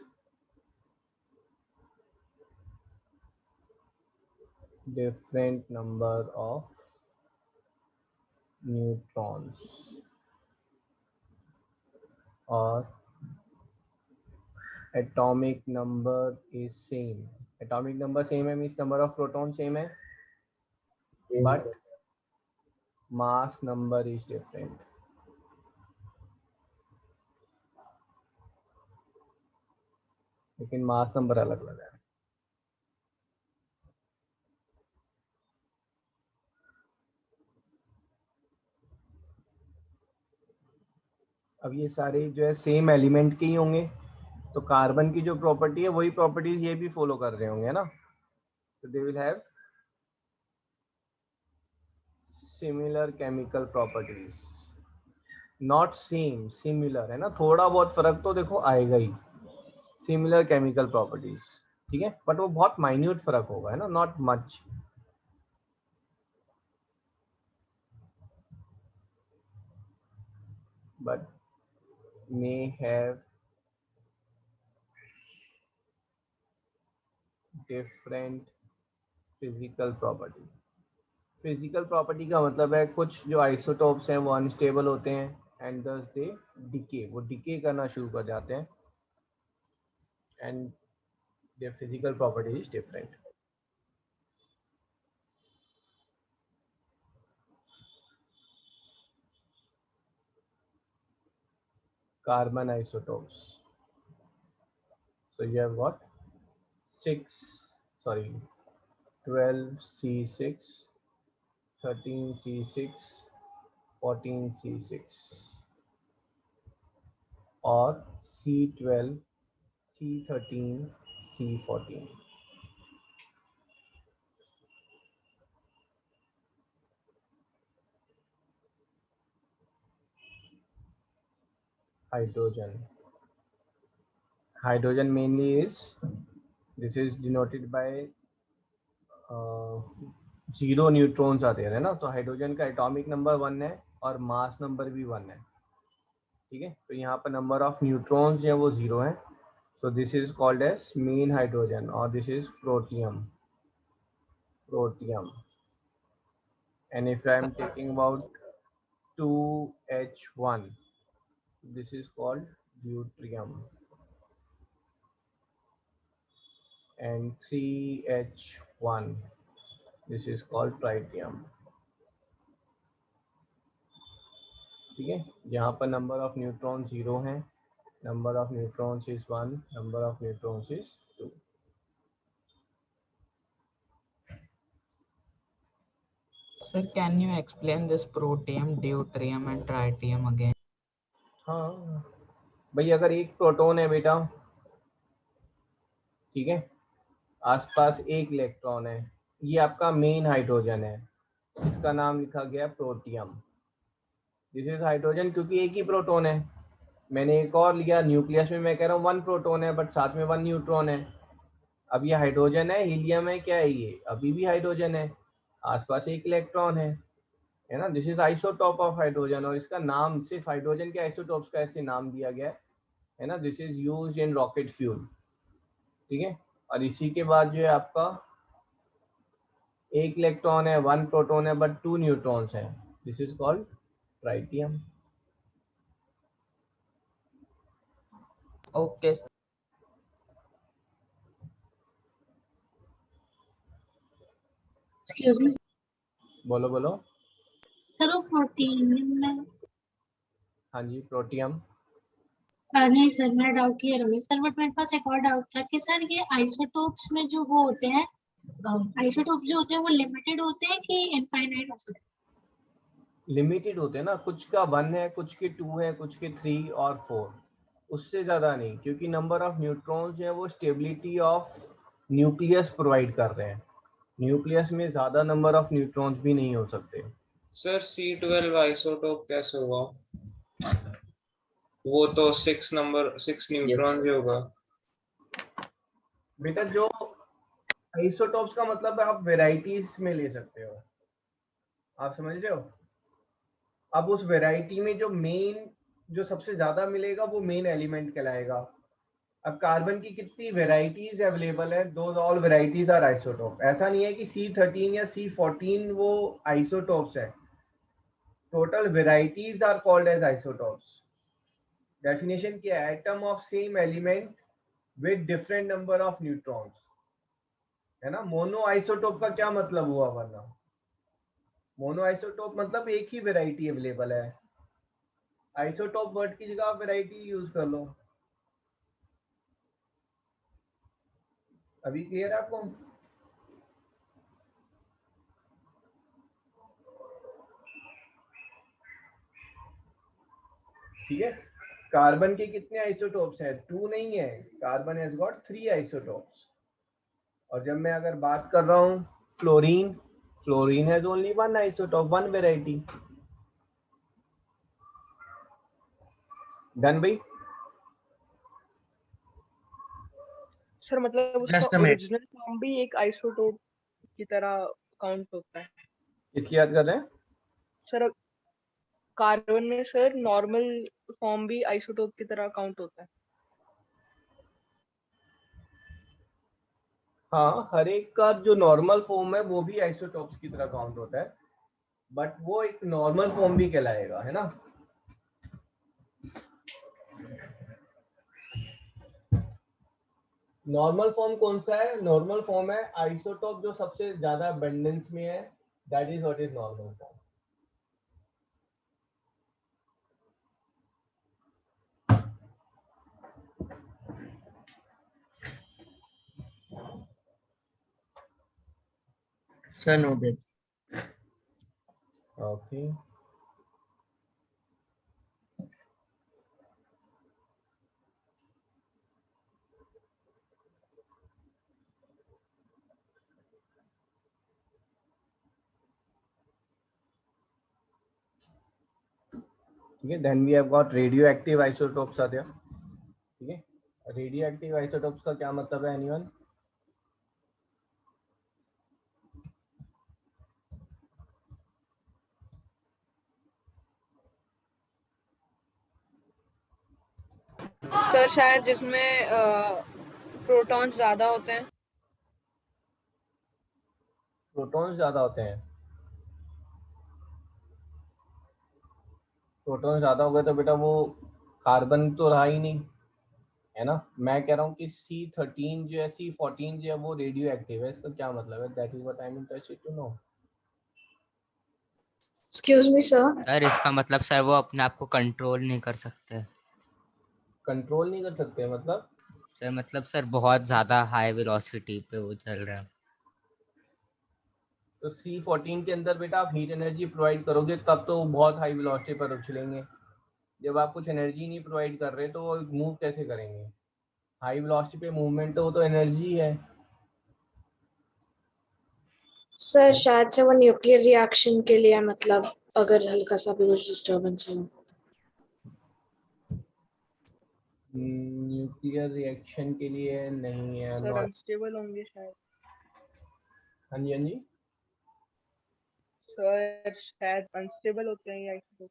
Speaker 3: different number of neutrons, or atomic number is same. Atomic number same है means number of protons same है,
Speaker 11: Yes,
Speaker 3: but
Speaker 11: sir.
Speaker 3: mass number is different. लेकिन mass number अलग अलग है। अब ये सारे जो है सेम एलिमेंट के ही होंगे, तो कार्बन की जो प्रॉपर्टी है वही प्रॉपर्टीज ये भी फॉलो कर रहे होंगे ना, तो they will have similar chemical properties, not same, similar, है ना। थोड़ा बहुत फर्क तो देखो आएगा ही, सिमिलर केमिकल प्रॉपर्टीज, ठीक है, बट वो बहुत माइन्यूट फर्क होगा, है ना, not much. But may have different physical property. Physical property का मतलब है कुछ जो आइसोटोप्स हैं वो अनस्टेबल होते हैं एंड दस दे डिके, वो डिके करना शुरू कर जाते हैं and their physical property is different. Carbon isotopes. So you have got 12C6, 13C6, 14C6. और C12, C13, C14. Hydrogen mainly is, this is denoted by 0 neutrons आते हैं ना, तो हाइड्रोजन का एटॉमिक नंबर 1 है और मास नंबर भी 1 है, ठीक है। तो यहाँ पर नंबर ऑफ न्यूट्रॉन्स जो है वो 0 है, so this is called as mean hydrogen or this is protium. And if I am taking about 2H1, this is called deuterium, and 3H1, this is called tritium, ठीक है। यहाँ पर number of neutron 0 है, number of neutrons is 1, number of neutrons is 2.
Speaker 4: Sir, can you explain this protium, deuterium and tritium again?
Speaker 3: हाँ भाई, अगर एक proton है बेटा, ठीक है, आसपास एक इलेक्ट्रॉन है, ये आपका मेन हाइड्रोजन है, इसका नाम लिखा गया प्रोटियम। दिस इज हाइड्रोजन क्योंकि एक ही प्रोटॉन है। मैंने एक और लिया न्यूक्लियस में, मैं कह रहा हूँ 1 प्रोटॉन है बट साथ में 1 न्यूट्रॉन है। अब ये हाइड्रोजन है, हीलियम है, क्या है ये, अभी भी हाइड्रोजन है, आसपास एक इलेक्ट्रॉन है ना। This is isotope of hydrogen, और इसका नाम सिर्फ हाइड्रोजन के आइसोटॉप्स का ऐसे नाम दिया गया है ना। This is used in rocket fuel, ठीक है। और इसी के बाद जो है आपका एक इलेक्ट्रॉन है, 1 प्रोटॉन है बट 2 न्यूट्रॉन्स है, this is called tritium.
Speaker 4: Okay.
Speaker 10: Excuse me
Speaker 3: बोलो बोलो।
Speaker 10: सर, वो प्रोटीन में
Speaker 3: हाँ जी, प्रोटियम।
Speaker 10: नहीं सर, मेरा डाउट क्लियर हो गया सर, बट मेरे पास एक और डाउट था कि सर ये आइसोटोप्स में जो वो होते हैं, आइसोटोप्स जो होते हैं वो लिमिटेड होते हैं कि इनफाइनाइट हो सकते हैं?
Speaker 3: लिमिटेड होते हैं ना, कुछ का 1 है, कुछ के 2 है, कुछ के 3 और 4, उससे ज़्यादा नहीं, क्योंकि नंबर ऑफ न्यूट्रॉन्स जो है वो स्टेबिलिटी ऑफ न्यूक्लियस प्रोवाइड कर रहे हैं। न्यूक्लियस में ज़्यादा नंबर ऑफ न्यूट्रॉन्स भी नहीं हो सकते।
Speaker 5: सर C12 आइसोटोप कैसे हुआ? वो तो 6 न्यूट्रॉन जो होगा।
Speaker 3: बेटा जो आइसोटॉप्स का मतलब है आप वेराइटीज में ले सकते हो, आप समझ रहे हो। अब उस वैरायटी में जो मेन, जो सबसे ज्यादा मिलेगा वो मेन एलिमेंट कहलाएगा। अब कार्बन की कितनी वैरायटीज अवेलेबल है, those all varieties are isotope. ऐसा नहीं है कि C13 या C14 वो आइसोटोप्स है, total varieties are called as isotopes. Definition क्या है, atom of same element with different number of neutrons, है ना। मोनो आइसोटोप का क्या मतलब हुआ, वरना मोनो आइसोटोप मतलब एक ही वैरायटी अवेलेबल है। आइसोटोप वर्ड की जगह आप वैरायटी यूज कर लो। अभी क्लियर है आपको? ठीक है। कार्बन के कितने आइसोटोप्स हैं? 2 नहीं है, कार्बन हैज गॉट 3 आइसोटोप्स। और जब मैं अगर बात कर रहा हूं fluorine, fluorine has only 1 isotope, 1 variety. Done भाई?
Speaker 6: सर मतलब उसका
Speaker 8: Just a minute.
Speaker 6: Original form भी एक आइसोटोप की तरह काउंट होता है?
Speaker 3: इसकी याद कर रहे हैं?
Speaker 6: सर कार्बन में सर नॉर्मल फॉर्म भी आइसोटोप की तरह काउंट होता है?
Speaker 3: हाँ, हर एक का जो नॉर्मल फॉर्म है वो भी आइसोटोप्स की तरह काउंट होता है, बट वो एक नॉर्मल फॉर्म भी कहलाएगा, है ना। नॉर्मल फॉर्म कौन सा है? नॉर्मल फॉर्म है आइसोटोप जो सबसे ज्यादा अबंडेंस में है, that is what is normal form.
Speaker 8: Sir, noted.
Speaker 3: Okay. ठीक है, then we have got radioactive isotopes are there. ठीक है, रेडियो एक्टिव आइसोटोप्स का क्या मतलब है एनीवन?
Speaker 6: सर शायद जिसमें प्रोटॉन्स ज्यादा होते हैं।
Speaker 3: प्रोटॉन्स ज्यादा होते हैं? प्रोटॉन ज्यादा हो गए तो बेटा वो कार्बन तो रहा ही नहीं, है ना। मैं कह रहा हूँ कि C13 जो है, C14 जो है वो रेडियो एक्टिव है, इसका क्या मतलब है? That is what I am interested to know.
Speaker 1: Excuse me, sir.
Speaker 2: Sir इसका मतलब सर वो अपने आप को कंट्रोल नहीं कर सकते।
Speaker 3: कंट्रोल नहीं कर सकते मतलब?
Speaker 2: सर मतलब सर बहुत ज्यादा हाई वेलोसिटी पे वो चल रहे हैं।
Speaker 3: तो C14 के अंदर बेटा आप हीट एनर्जी प्रोवाइड करोगे तब तो बहुत हाई वेलोसिटी पर उछलेंगे। जब आप कुछ एनर्जी नहीं प्रोवाइड कर रहे तो वो मूव कैसे करेंगे? हाई वेलोसिटी पे मूवमेंट तो वो तो एनर्जी है।
Speaker 1: सर शायद से वो न्यूक्लियर रिएक्शन के लिए, मतलब अगर हल्का सा भी कुछ डिस्टरबेंस हो।
Speaker 3: न्यूक्लियर रिएक्शन के लिए नहीं है,
Speaker 6: सर
Speaker 3: नॉट।
Speaker 6: अनस्टेबल होंगे शायद।
Speaker 3: हाँ जी, हाँ जी।
Speaker 6: सर शायद अनस्टेबल होते हैं ये आइसोटोप।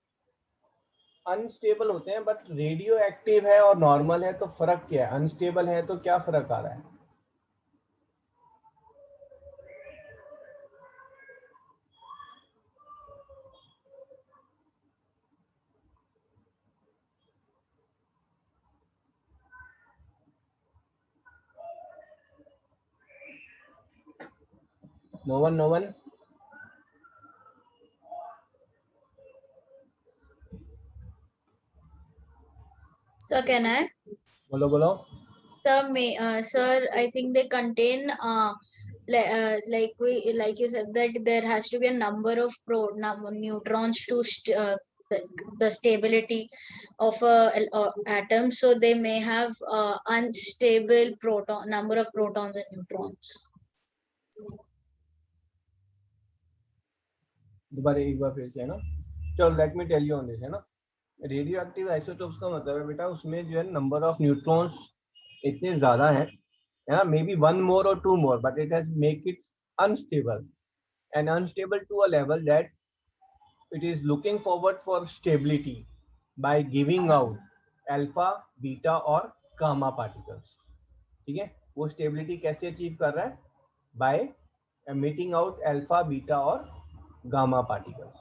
Speaker 3: अनस्टेबल होते हैं, बट रेडियो एक्टिव है और नॉर्मल है तो फर्क क्या है? अनस्टेबल है तो क्या फर्क आ रहा है? No one, no one.
Speaker 9: Sir, can I?
Speaker 3: बोलो बोलो।
Speaker 9: Sir, I think they contain like you said that there has to be a number of neutrons to the stability of a atom. So they may have unstable number of protons and neutrons.
Speaker 3: दोबारा एक बार फिर से, है ना। चलो let me tell you on this, है ना। Radio active isotopes का मतलब है बेटा उसमें जो है नंबर ऑफ न्यूट्रॉन्स इतने ज्यादा है ना, मे बी वन मोर और two more, but it has make it unstable and unstable to a level that it is looking forward for stability by giving out alpha, beta और gamma particles। ठीक है, वो stability कैसे achieve कर रहा है? By emitting out alpha, beta और gamma particles।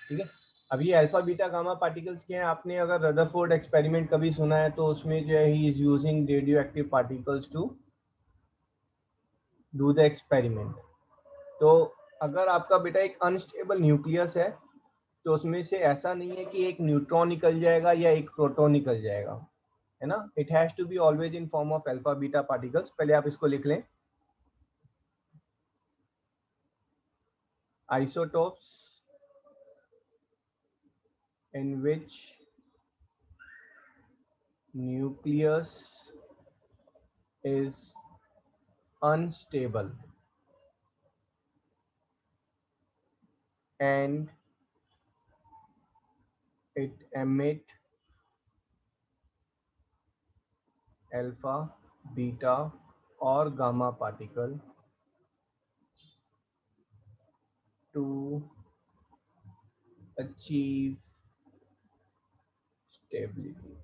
Speaker 3: ठीक है, अब ये अल्फा बीटा गामा पार्टिकल्स क्या है? आपने अगर रदरफोर्ड एक्सपेरिमेंट कभी सुना है तो उसमें जो है he is using radioactive particles to do the experiment. तो अगर आपका बेटा एक अनस्टेबल न्यूक्लियस है तो उसमें से ऐसा नहीं है कि एक न्यूट्रॉन निकल जाएगा या एक प्रोटॉन निकल जाएगा, है ना। It has to be always in form of alpha beta particles. पहले आप इसको लिख लें, isotopes in which nucleus is unstable and it emit alpha, beta or gamma particle to achieve stability।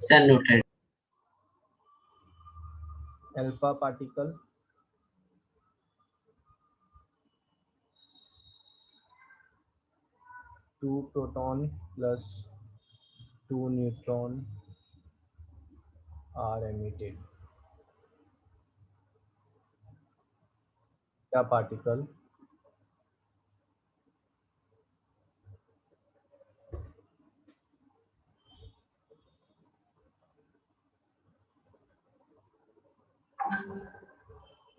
Speaker 11: Sir, noted.
Speaker 3: Alpha particle, two proton plus two neutron are emitted। Beta particle,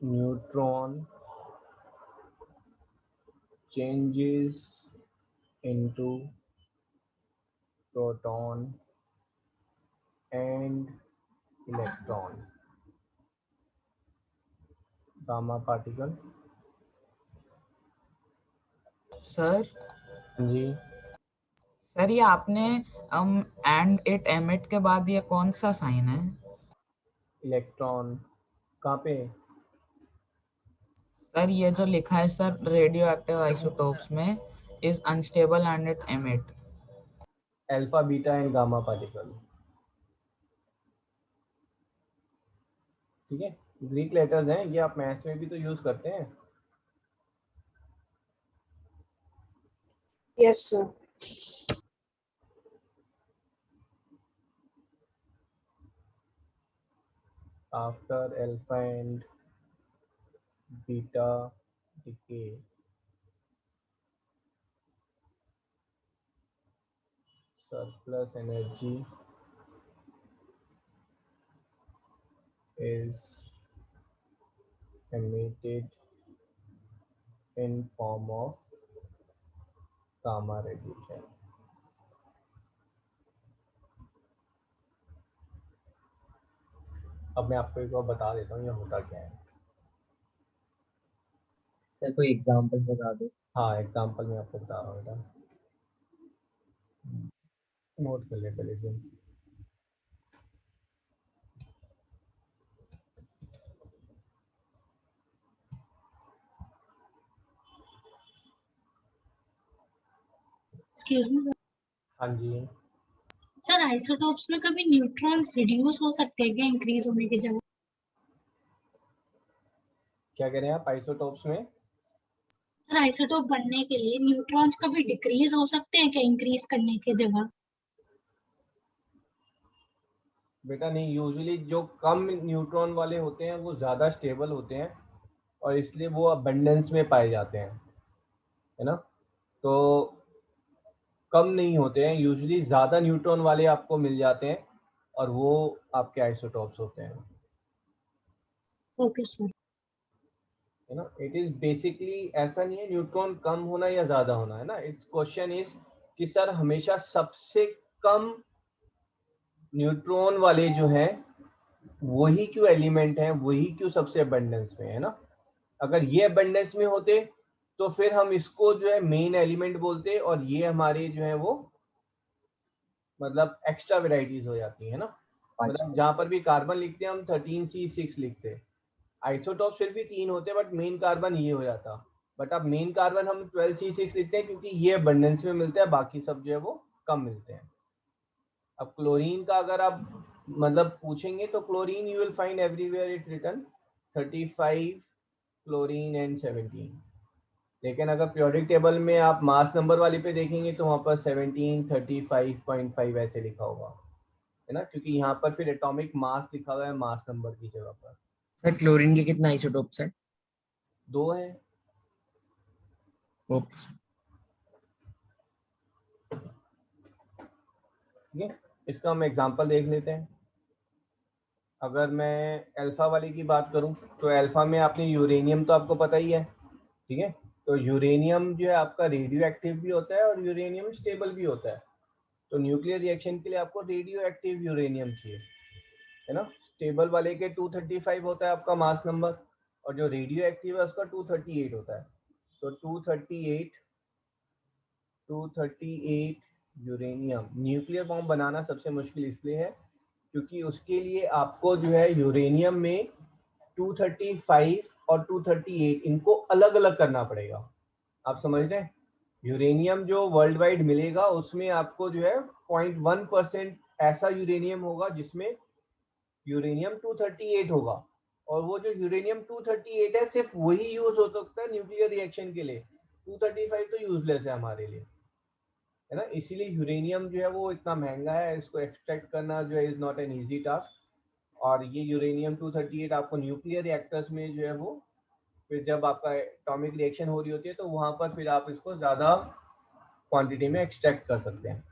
Speaker 3: neutron changes into proton and electron. Gamma particle.
Speaker 4: Sir
Speaker 3: ji
Speaker 4: sir ये आपने and it emit के बाद ये कौन सा sign है?
Speaker 3: Electron कहाँ पे?
Speaker 4: सर ये जो लिखा है सर रेडियो एक्टिव आइसोटोप्स में is unstable and it emit.
Speaker 3: Alpha beta and gamma particle. ठीक है, ग्रीक लेटर्स हैं ये, आप मैथ्स में भी तो यूज करते हैं।
Speaker 1: Yes, sir.
Speaker 3: After alpha and beta decay, surplus energy is emitted in form of gamma radiation. अब मैं आपको एक बार बता देता हूँ ये होता क्या है।
Speaker 11: सर कोई एग्जांपल बता दो।
Speaker 3: हाँ एग्जांपल मैं आपको बता रहा हूँ बेटा, नोट कर ले पहले से।
Speaker 10: एक्सक्यूज मी
Speaker 3: हाँ जी,
Speaker 10: सर, आइसोटोप्स में कभी न्यूट्रॉन्स रिड्यूस हो सकते हैं क्या इंक्रीज होने की जगह?
Speaker 3: क्या कह रहे हैं आप आइसोटोप्स में?
Speaker 10: सर आइसोटोप बनने के लिए न्यूट्रॉन्स कभी डिक्रीज हो सकते हैं क्या इंक्रीज करने की जगह?
Speaker 3: बेटा नहीं, यूजुअली जो कम न्यूट्रॉन वाले होते हैं वो ज़्यादा स्टेबल होते हैं और इसलिए वो अबंडेंस में पाए जाते हैं, है ना। तो कम नहीं होते हैं, यूजुअली ज़्यादा न्यूट्रॉन वाले आपको मिल जाते हैं और वो आपके आइसोटोप्स होते हैं,
Speaker 10: ओके सर।
Speaker 3: है ना। इट इज़ बेसिकली ऐसा नहीं है न्यूट्रॉन कम होना या ज़्यादा होना, है ना। इट्स क्वेश्चन इज कि सर हमेशा सबसे कम न्यूट्रॉन वाले जो हैं वही क्यों एलिमेंट हैं, वही क्यों सबसे अबंडेंस में, है ना। अगर ये अबंडेंस में होते तो फिर हम इसको जो है मेन एलिमेंट बोलते और ये हमारे जो है वो मतलब एक्स्ट्रा वेराइटीज हो जाती है ना। मतलब जहाँ पर भी कार्बन लिखते हैं हम 13C6 लिखते, आइसोटॉप फिर भी 3 होते बट मेन कार्बन ये हो जाता। बट अब मेन कार्बन हम 12C6 लिखते हैं क्योंकि ये अबंडेंस में मिलता है, बाकी सब जो है वो कम मिलते हैं। अब क्लोरीन का अगर आप मतलब पूछेंगे तो chlorine you will find everywhere it's written 35 chlorine and 17, लेकिन अगर पीरियोडिक टेबल में आप मास नंबर वाले पे देखेंगे तो वहाँ पर 17 35.5 ऐसे लिखा होगा, है ना, क्योंकि यहाँ पर फिर एटॉमिक मास लिखा हुआ है मास नंबर की जगह पर।
Speaker 8: सर क्लोरीन के कितने आइसोटोप्स हैं?
Speaker 3: 2 है।
Speaker 8: Okay sir.
Speaker 3: ठीक है, इसका हम एग्जांपल देख लेते हैं। अगर मैं अल्फा वाले की बात करूं तो अल्फा में आपने यूरेनियम तो आपको पता ही है, ठीक है। तो यूरेनियम जो है आपका रेडियो एक्टिव भी होता है और यूरेनियम स्टेबल भी होता है। तो न्यूक्लियर रिएक्शन के लिए आपको रेडियो एक्टिव यूरेनियम चाहिए, है ना। स्टेबल वाले के 235 होता है आपका मास नंबर और जो रेडियो एक्टिव है उसका 238 होता है। तो 238 यूरेनियम। न्यूक्लियर बॉम्ब बनाना सबसे मुश्किल इसलिए है क्योंकि उसके लिए आपको जो है यूरेनियम में 235 और 238 इनको अलग अलग करना पड़ेगा। आप समझ रहे हैं, यूरेनियम जो वर्ल्ड वाइड मिलेगा उसमें आपको जो है 0.1% ऐसा यूरेनियम होगा जिसमें यूरेनियम 238 होगा, और वो जो यूरेनियम 238 है सिर्फ वही यूज हो सकता है न्यूक्लियर रिएक्शन के लिए। 235 तो यूजलेस है हमारे लिए, है ना। इसीलिए यूरेनियम जो है वो इतना महंगा है, इसको एक्सट्रैक्ट करना जो है is not an easy task. और ये यूरेनियम 238 आपको न्यूक्लियर रिएक्टर्स में जो है वो फिर जब आपका एटॉमिक रिएक्शन हो रही होती है तो वहां पर फिर आप इसको ज़्यादा क्वांटिटी में एक्सट्रैक्ट कर सकते हैं।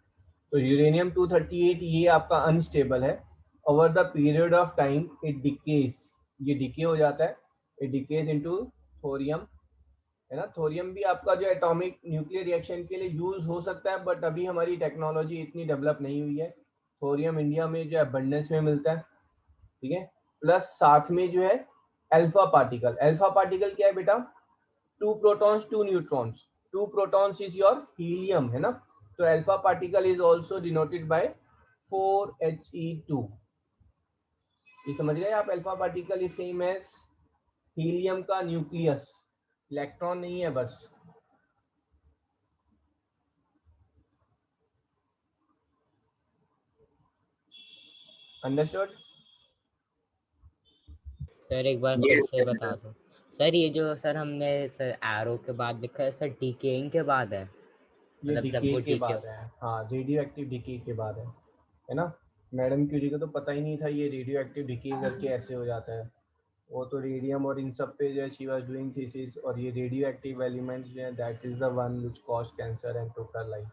Speaker 3: तो यूरेनियम 238 ये आपका अनस्टेबल है। Over the period of time it decays, ये डिके हो जाता है, इट डिकेज इनटू थोरियम, है ना। थोरियम भी आपका जो एटॉमिक न्यूक्लियर रिएक्शन के लिए यूज हो सकता है, बट अभी हमारी टेक्नोलॉजी इतनी डेवलप नहीं हुई है। थोरियम इंडिया में जो अबंडेंस में मिलता है, ठीक है। प्लस साथ में जो है अल्फा पार्टिकल। अल्फा पार्टिकल क्या है बेटा? 2 protons 2 neutrons. 2 protons is your helium, है ना। तो alpha particle is also denoted by 4He2। ये समझ गए आप? Alpha particle is same as helium का न्यूक्लियस, इलेक्ट्रॉन नहीं है बस। अंडरस्टूड?
Speaker 2: सर एक बार फिर से बता दो सर। ये जो सर हमने सर एरो के बाद लिखा है सर, डीकेइंग के बाद है,
Speaker 3: ये
Speaker 2: मतलब जब
Speaker 3: डिके
Speaker 2: वो
Speaker 3: के
Speaker 2: डीके
Speaker 3: बाद है, हाँ, रेडियो एक्टिव डिके के बाद है ना। मैडम क्यूरी को तो पता ही नहीं था ये रेडियो एक्टिव डिके करके ऐसे हो जाता है। वो तो रेडियम और इन सब पे जो है शी वाज डूइंग थीसिस, और ये रेडियो एक्टिव एलिमेंट्स जो है that is the one which cause cancer and took her life,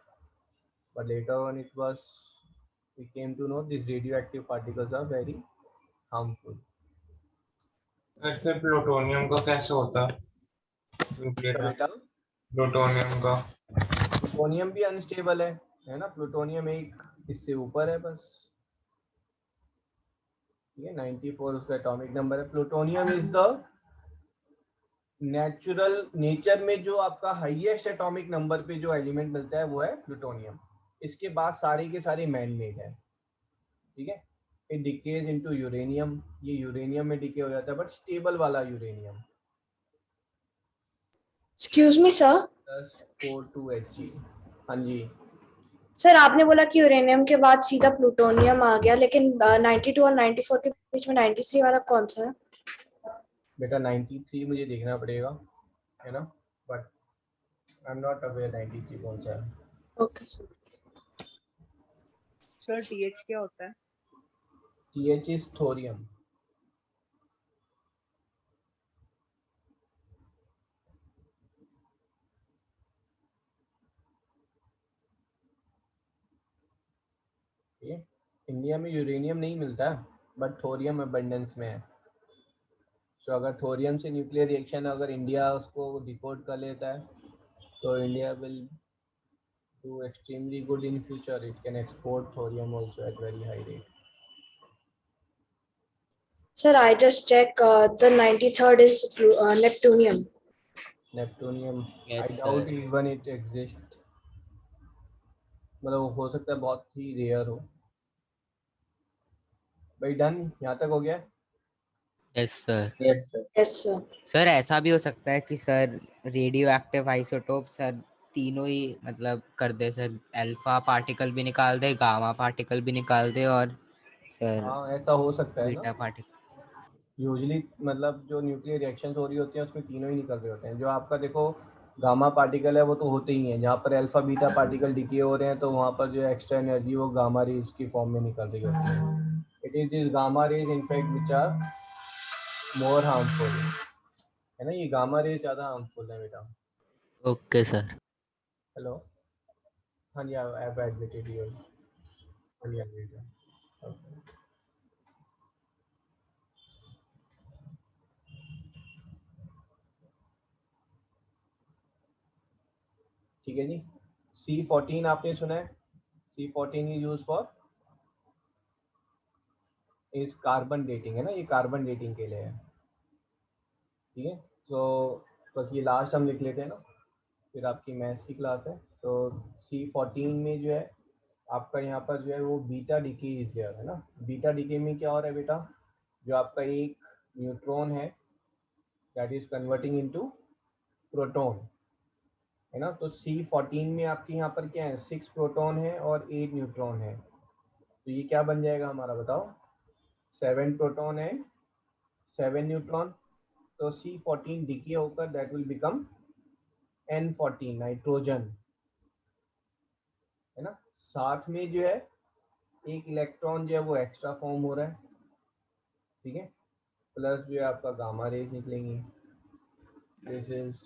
Speaker 3: but later on it was we came to know this radioactive particles are very harmful.
Speaker 5: ऐसे plutonium का कैसे होता है?
Speaker 3: बेटा
Speaker 5: प्लूटोनियम का
Speaker 3: plutonium भी अनस्टेबल है ना। प्लूटोनियम एक इससे ऊपर है बस, ये 94 उसका एटॉमिक नंबर है। Plutonium is the natural nature में जो आपका हाईएस्ट एटॉमिक नंबर पे जो एलिमेंट मिलता है वो है प्लूटोनियम। इसके बाद सारे के सारे मैन मेड है, ठीक है। इट डिकेज इनटू यूरेनियम, ये यूरेनियम में डिके हो जाता है, बट स्टेबल वाला uranium.
Speaker 1: Excuse me sir.
Speaker 3: 42He। हाँ जी
Speaker 1: सर आपने बोला कि यूरेनियम के बाद सीधा प्लूटोनियम आ गया, लेकिन 92 और 94 के बीच में 93 वाला कौन सा है?
Speaker 3: बेटा 93 मुझे देखना पड़ेगा, है ना, but I am not aware 93 कौन सा है।
Speaker 1: Okay sir.
Speaker 6: सर TH क्या होता है?
Speaker 3: TH is thorium. इंडिया में यूरेनियम नहीं मिलता, बट थोरियम अबंडेंस में है। तो अगर थोरियम से न्यूक्लियर रिएक्शन अगर इंडिया उसको डिकोड कर लेता है, तो India will do extremely good in future. It can export thorium also at very high rate.
Speaker 1: Sir, I just check. The 93rd is Neptunium.
Speaker 3: नेप्टूनियम
Speaker 2: Yes,
Speaker 3: I doubt
Speaker 2: sir.
Speaker 3: Even it exist, मतलब हो सकता है बहुत ही rare हो। भाई done, यहाँ तक हो गया।
Speaker 2: Yes sir.
Speaker 11: Yes sir.
Speaker 1: Yes, sir.
Speaker 2: Sir ऐसा भी हो सकता है कि sir radio active isotope sir तीनों ही मतलब कर दे सर, अल्फा पार्टिकल भी निकाल दे, गामा पार्टिकल भी निकाल दे, और सर
Speaker 3: हाँ ऐसा हो सकता है ना।
Speaker 2: Beta particle.
Speaker 3: यूजली मतलब जो न्यूक्लियर रिएक्शंस हो रही होती हैं उसमें तीनों ही निकल रहे होते हैं। जो आपका देखो गामा पार्टिकल है वो तो होते ही हैं, जहाँ पर अल्फा बीटा पार्टिकल डिके हो रहे हैं तो वहाँ पर जो एक्स्ट्रा एनर्जी वो गामा रेज की फॉर्म में निकल रही होती है। It is this gamma rays in fact which are more harmful, है ना। ये गामा रेज ज़्यादा हार्मफुल है बेटा।
Speaker 2: Okay sir.
Speaker 3: हेलो, हाँ जी, आई हैव एडमिटेड यू। हाँ जी, ओके। ठीक है जी। C14 आपने सुना है? C14 इज यूज फॉर इस कार्बन डेटिंग, है ना, ये कार्बन डेटिंग के लिए है, ठीक है। तो बस ये लास्ट हम लिख लेते हैं ना, फिर आपकी मैथ्स की क्लास है। तो C14 में जो है आपका यहाँ पर जो है वो बीटा डिके इज देयर, है ना। बीटा डिके में क्या हो रहा है बेटा? जो आपका एक न्यूट्रॉन है that is converting into proton, है ना। तो C14 में आपके यहाँ पर क्या है, 6 प्रोटॉन है और 8 न्यूट्रॉन है। तो ये क्या बन जाएगा हमारा, बताओ? 7 प्रोटॉन एंड 7 न्यूट्रॉन। तो C14 डिके होकर that will become N14 nitrogen, है ना। साथ में जो है एक इलेक्ट्रॉन जो है वो एक्स्ट्रा फॉर्म हो रहा है, ठीक है। प्लस जो है आपका गामा रेज निकलेंगी। दिस इज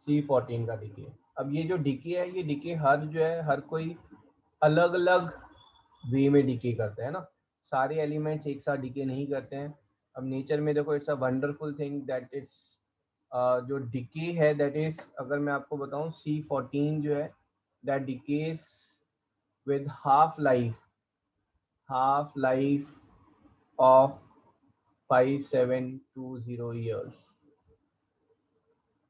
Speaker 3: C14 का डिके। अब ये जो डिके है, ये डिके हर जो है हर कोई अलग अलग वे में डिके करता है ना। सारे एलिमेंट्स एक साथ डिके नहीं करते हैं। अब नेचर में देखो it's a wonderful thing that it's जो डिके है दैट इज, अगर मैं आपको बताऊं C14 जो है that decays with half life of 5720 years.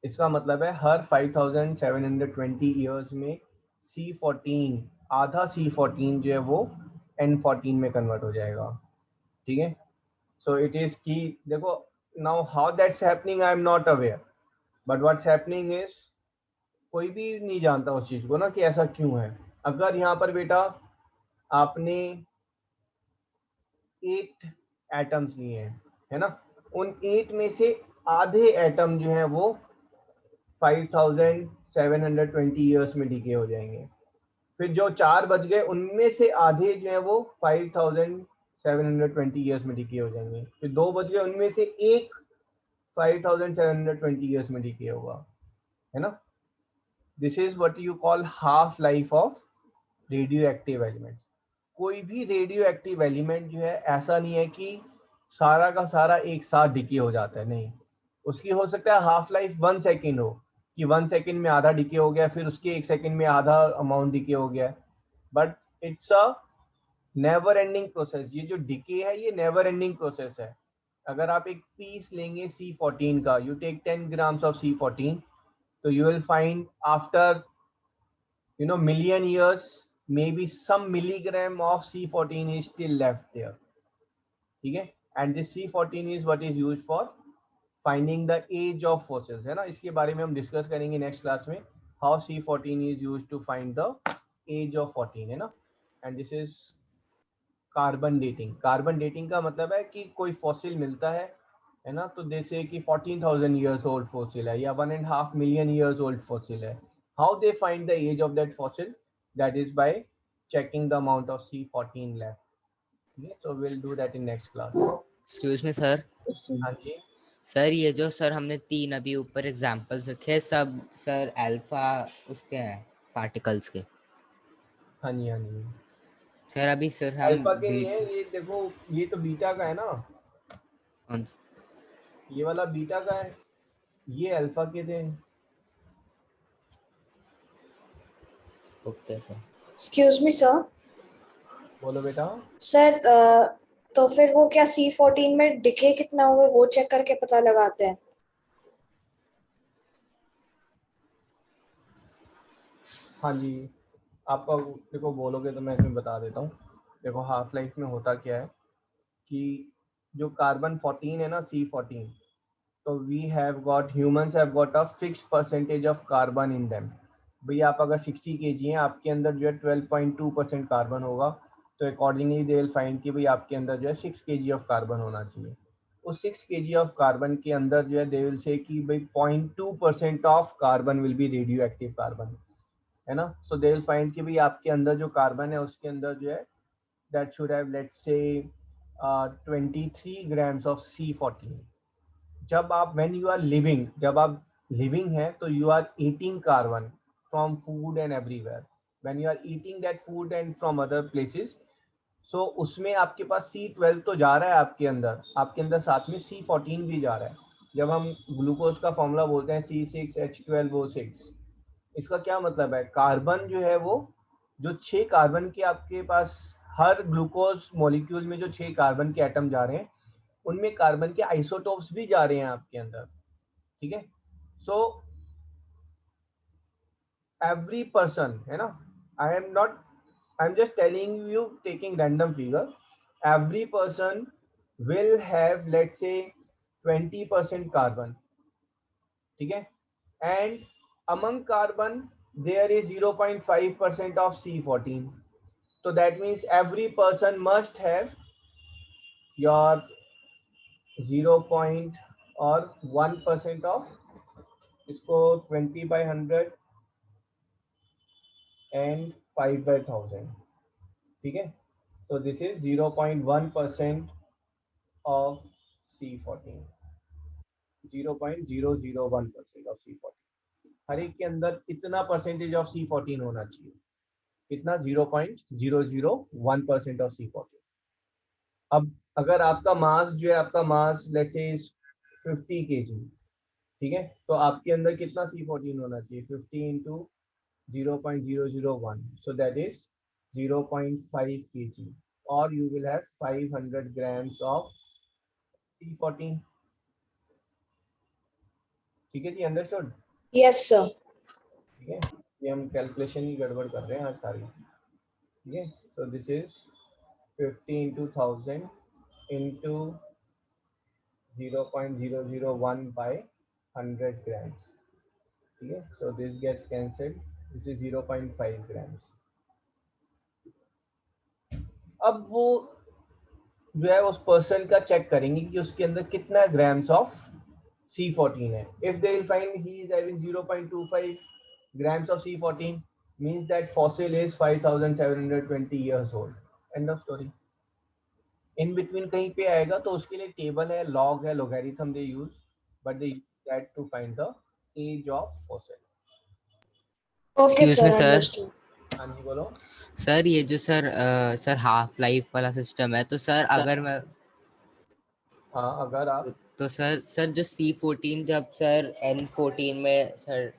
Speaker 3: इसका मतलब है हर 5720 ईयर्स में C14 आधा C14 जो है वो N14 में कन्वर्ट हो जाएगा, ठीक है. सो इट इज की देखो now how that's happening I am not aware, but what's happening is कोई भी नहीं जानता उस चीज को ना कि ऐसा क्यों है. अगर यहाँ पर बेटा आपने 8 एटम्स लिए हैं, है ना, उन 8 में से आधे एटम जो है वो 5720 ईयर्स में डिके हो जाएंगे. फिर जो 4 बच गए उनमें से आधे जो है वो 5720 ईयर्स में डिके हो जाएंगे. फिर 2 बच गए उनमें से एक 5720 ईयर्स में डिके होगा, है ना. This is what you call half life of radio active elements. कोई भी रेडियो एक्टिव एलिमेंट जो है ऐसा नहीं है कि सारा का सारा एक साथ डिके हो जाता है, नहीं. उसकी हो सकता है हाफ लाइफ 1 सेकेंड हो कि 1 सेकेंड में आधा डिके हो गया, फिर उसके 1 सेकेंड में आधा अमाउंट डिके हो गया, but it's a never ending process. ये जो डिके है ये नेवर एंडिंग प्रोसेस है. अगर आप एक पीस लेंगे C14 का, you take 10 grams of C14, तो you will find after million years maybe some milligram of C14 is still left there, ठीक है. and this C14 is what is used for finding the age of fossils, है ना. इसके बारे में हम discuss करेंगे नेक्स्ट क्लास में, how C14 is used to find the age of 14, है ना. and this is carbon dating. Carbon dating का मतलब है कि कोई फॉसिल मिलता है ना, तो जैसे कि 14,000 years old fossil है या 1.5 million years old fossil है. How they find the age of that fossil? That is by checking the amount of C14 left. Okay, so we'll do that in next class.
Speaker 2: Excuse me sir.
Speaker 3: हाँ जी.
Speaker 2: Sir ये जो sir हमने 3 अभी ऊपर examples रखे सब sir alpha उसके हैं पार्टिकल्स के.
Speaker 3: हाँ जी, हाँ जी.
Speaker 2: सर अभी सर हम
Speaker 3: अल्फा के नहीं है ये, देखो ये तो बीटा का है ना,
Speaker 2: कौन सा?
Speaker 3: ये वाला बीटा का है, ये अल्फा के थे.
Speaker 2: Okay sir.
Speaker 1: Excuse me sir.
Speaker 3: बोलो बेटा.
Speaker 1: सर तो फिर वो क्या C14 में डिके कितना हुआ वो चेक करके पता लगाते हैं?
Speaker 3: हाँ जी, आपका देखो बोलोगे तो मैं इसमें बता देता हूँ. देखो हाफ लाइफ में होता क्या है कि जो कार्बन 14 है ना C14, तो we have got humans have got a fix percentage of carbon in them. भाई आप अगर 60 kg हैं, आपके अंदर जो है 12.2% कार्बन होगा, तो अकॉर्डिंगली दे विल फाइंड कि भाई आपके अंदर जो है 6 kg ऑफ कार्बन होना चाहिए. उस 6 kg ऑफ कार्बन के अंदर जो है दे विल से कि भाई 0.2% of carbon will be radio active carbon, है ना. सो दे विल फाइंड कि भाई आपके अंदर जो कार्बन है उसके अंदर जो है that should have let's say 23 grams of C14. जब आप when you are living, जब आप living है तो you are eating carbon from food and everywhere. When you are eating that food and from other places, so उसमें आपके पास C12 तो जा रहा है आपके अंदर साथ में C14 भी जा रहा है. जब हम ग्लूकोज का फॉर्मूला बोलते हैं C6H12O6, इसका क्या मतलब है? कार्बन जो है वो जो 6 कार्बन के आपके पास हर ग्लूकोज मॉलिक्यूल में जो 6 कार्बन के एटम जा रहे हैं उनमें कार्बन के आइसोटोप्स भी जा रहे हैं आपके अंदर, ठीक है. सो एवरी पर्सन, है ना, I am just telling you taking random figure, every person will have let's say 20% carbon, ठीक है. And among carbon there is 0.5% of C14. So that means every person must have your 0. or 1% of इसको 20/100 and 5/1000, ठीक है. So this is 0.1% of C14, 0.001% of C14. हर एक के अंदर इतना percentage of C14 होना चाहिए. कितना? 0.001% ऑफ C14. अब अगर आपका मास जो है, आपका मास लेट्स से 50 kg, ठीक है, तो आपके अंदर कितना C14 होना चाहिए? 50 into 0.001, so that is 0.5 kg, or you will have 500 grams of C14. ठीक है जी, अंडरस्टूड?
Speaker 1: Yes sir.
Speaker 3: ठीक है, ये हम कैलकुलेशन ही गड़बड़ कर रहे हैं आज सारी। ठीक है, so this is 50 into 1000 into 0.001 by 100 grams. ठीक है, so this gets cancelled, this is 0.5 grams. अब वो जो है उस पर्सन का चेक करेंगे कि उसके अंदर कितना ग्राम्स ऑफ C14 है. If they will find he is having 0.25 grams of C14, means that fossil is 5720 years old. End of story. In between कहीं पे आएगा तो उसके लिए टेबल है, log है, logarithm they use, but they use that to find the age of fossil.
Speaker 1: Okay
Speaker 2: excuse me
Speaker 1: sir,
Speaker 2: sir.
Speaker 1: Understood.
Speaker 3: हाँ जी बोलो।
Speaker 2: सर ये जो सर हाफ लाइफ वाला सिस्टम है, तो सर अगर मैं
Speaker 3: हाँ, अगर आप
Speaker 2: तो सर जो C14 जब सर N14 में सर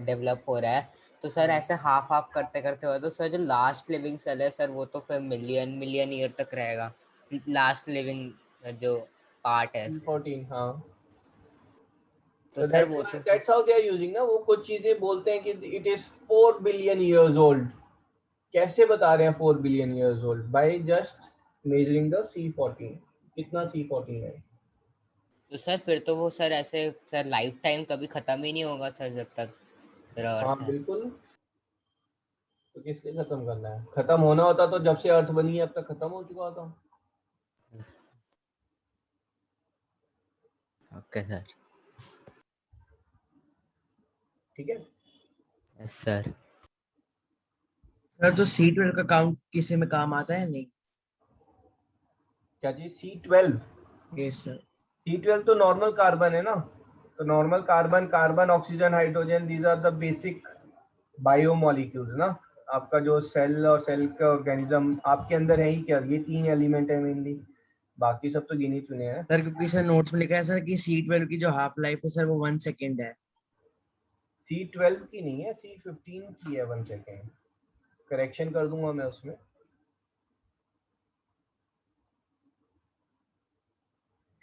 Speaker 2: डेवलप हो रहा है, तो सर ऐसे हाफ हाफ करते करते हो, तो सर जो लास्ट लिविंग सेल है सर वो तो फिर मिलियन ईयर तक रहेगा। लास्ट लिविंग जो पार्ट है
Speaker 3: C14, हाँ,
Speaker 2: तो
Speaker 3: so
Speaker 2: सर वो तो
Speaker 3: that's how they are using ना। वो कुछ चीजें बोलते हैं कि it is 4 billion years old. कैसे बता रहे हैं 4 billion years old? By just measuring the C14. कितना C14 है?
Speaker 2: तो सर फिर तो वो सर ऐसे सर लाइफ टाइम कभी खत्म ही नहीं होगा सर जब तक सर
Speaker 3: हाँ
Speaker 2: अर्थ है।
Speaker 3: बिल्कुल। तो किस लिए खत्म करना है? खत्म होना होता तो जब से अर्थ बनी है अब तक खत्म हो चुका होता।
Speaker 2: Okay sir.
Speaker 3: ठीक है।
Speaker 2: Yes sir.
Speaker 8: सर तो C12 का काउंट किसी में काम आता है नहीं?
Speaker 3: क्या चीज? C12?
Speaker 8: Yes sir.
Speaker 3: C12 तो नॉर्मल कार्बन है ना। तो normal carbon, carbon, oxygen, hydrogen, these are the basic biomolecules ना। आपका जो सेल और सेल का ऑर्गेनिज्म आपके अंदर है ही क्या? ये 3 एलिमेंट है मेनली, बाकी सब तो गिने चुने हैं
Speaker 8: सर क्योंकि सर नोट्स में लिखा है सर कि C12 की जो हाफ लाइफ है सर वो 1 सेकेंड है।
Speaker 3: C12 की नहीं है, C15 की है 1 सेकेंड। करेक्शन कर दूंगा मैं उसमें।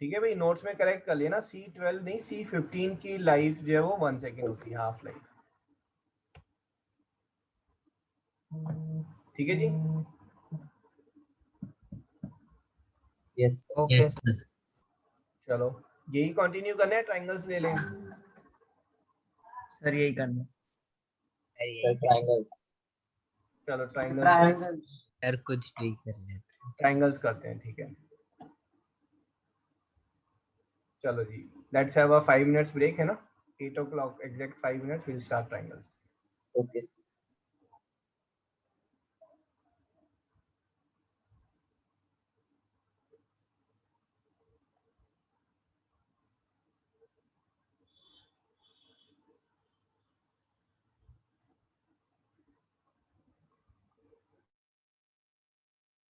Speaker 3: ठीक है भाई, नोट्स में करेक्ट कर लेना। C12 नहीं, C15 की लाइफ जो है वो 1 सेकेंड होती है, हाफ लाइफ। ठीक है जी।
Speaker 11: यस
Speaker 4: ओके
Speaker 3: चलो यही कंटिन्यू करना है, ट्रायंगल्स ले लें।
Speaker 8: सर यही करना है।
Speaker 11: ट्रायंगल।
Speaker 3: चलो ट्रायंगल्स
Speaker 2: सर कुछ भी कर लेते
Speaker 3: ट्रायंगल्स करते हैं, ठीक है। चलो जी, let's have a 5 minutes break, है ना। 8 o'clock exact 5 minutes will start triangles.
Speaker 11: Okay.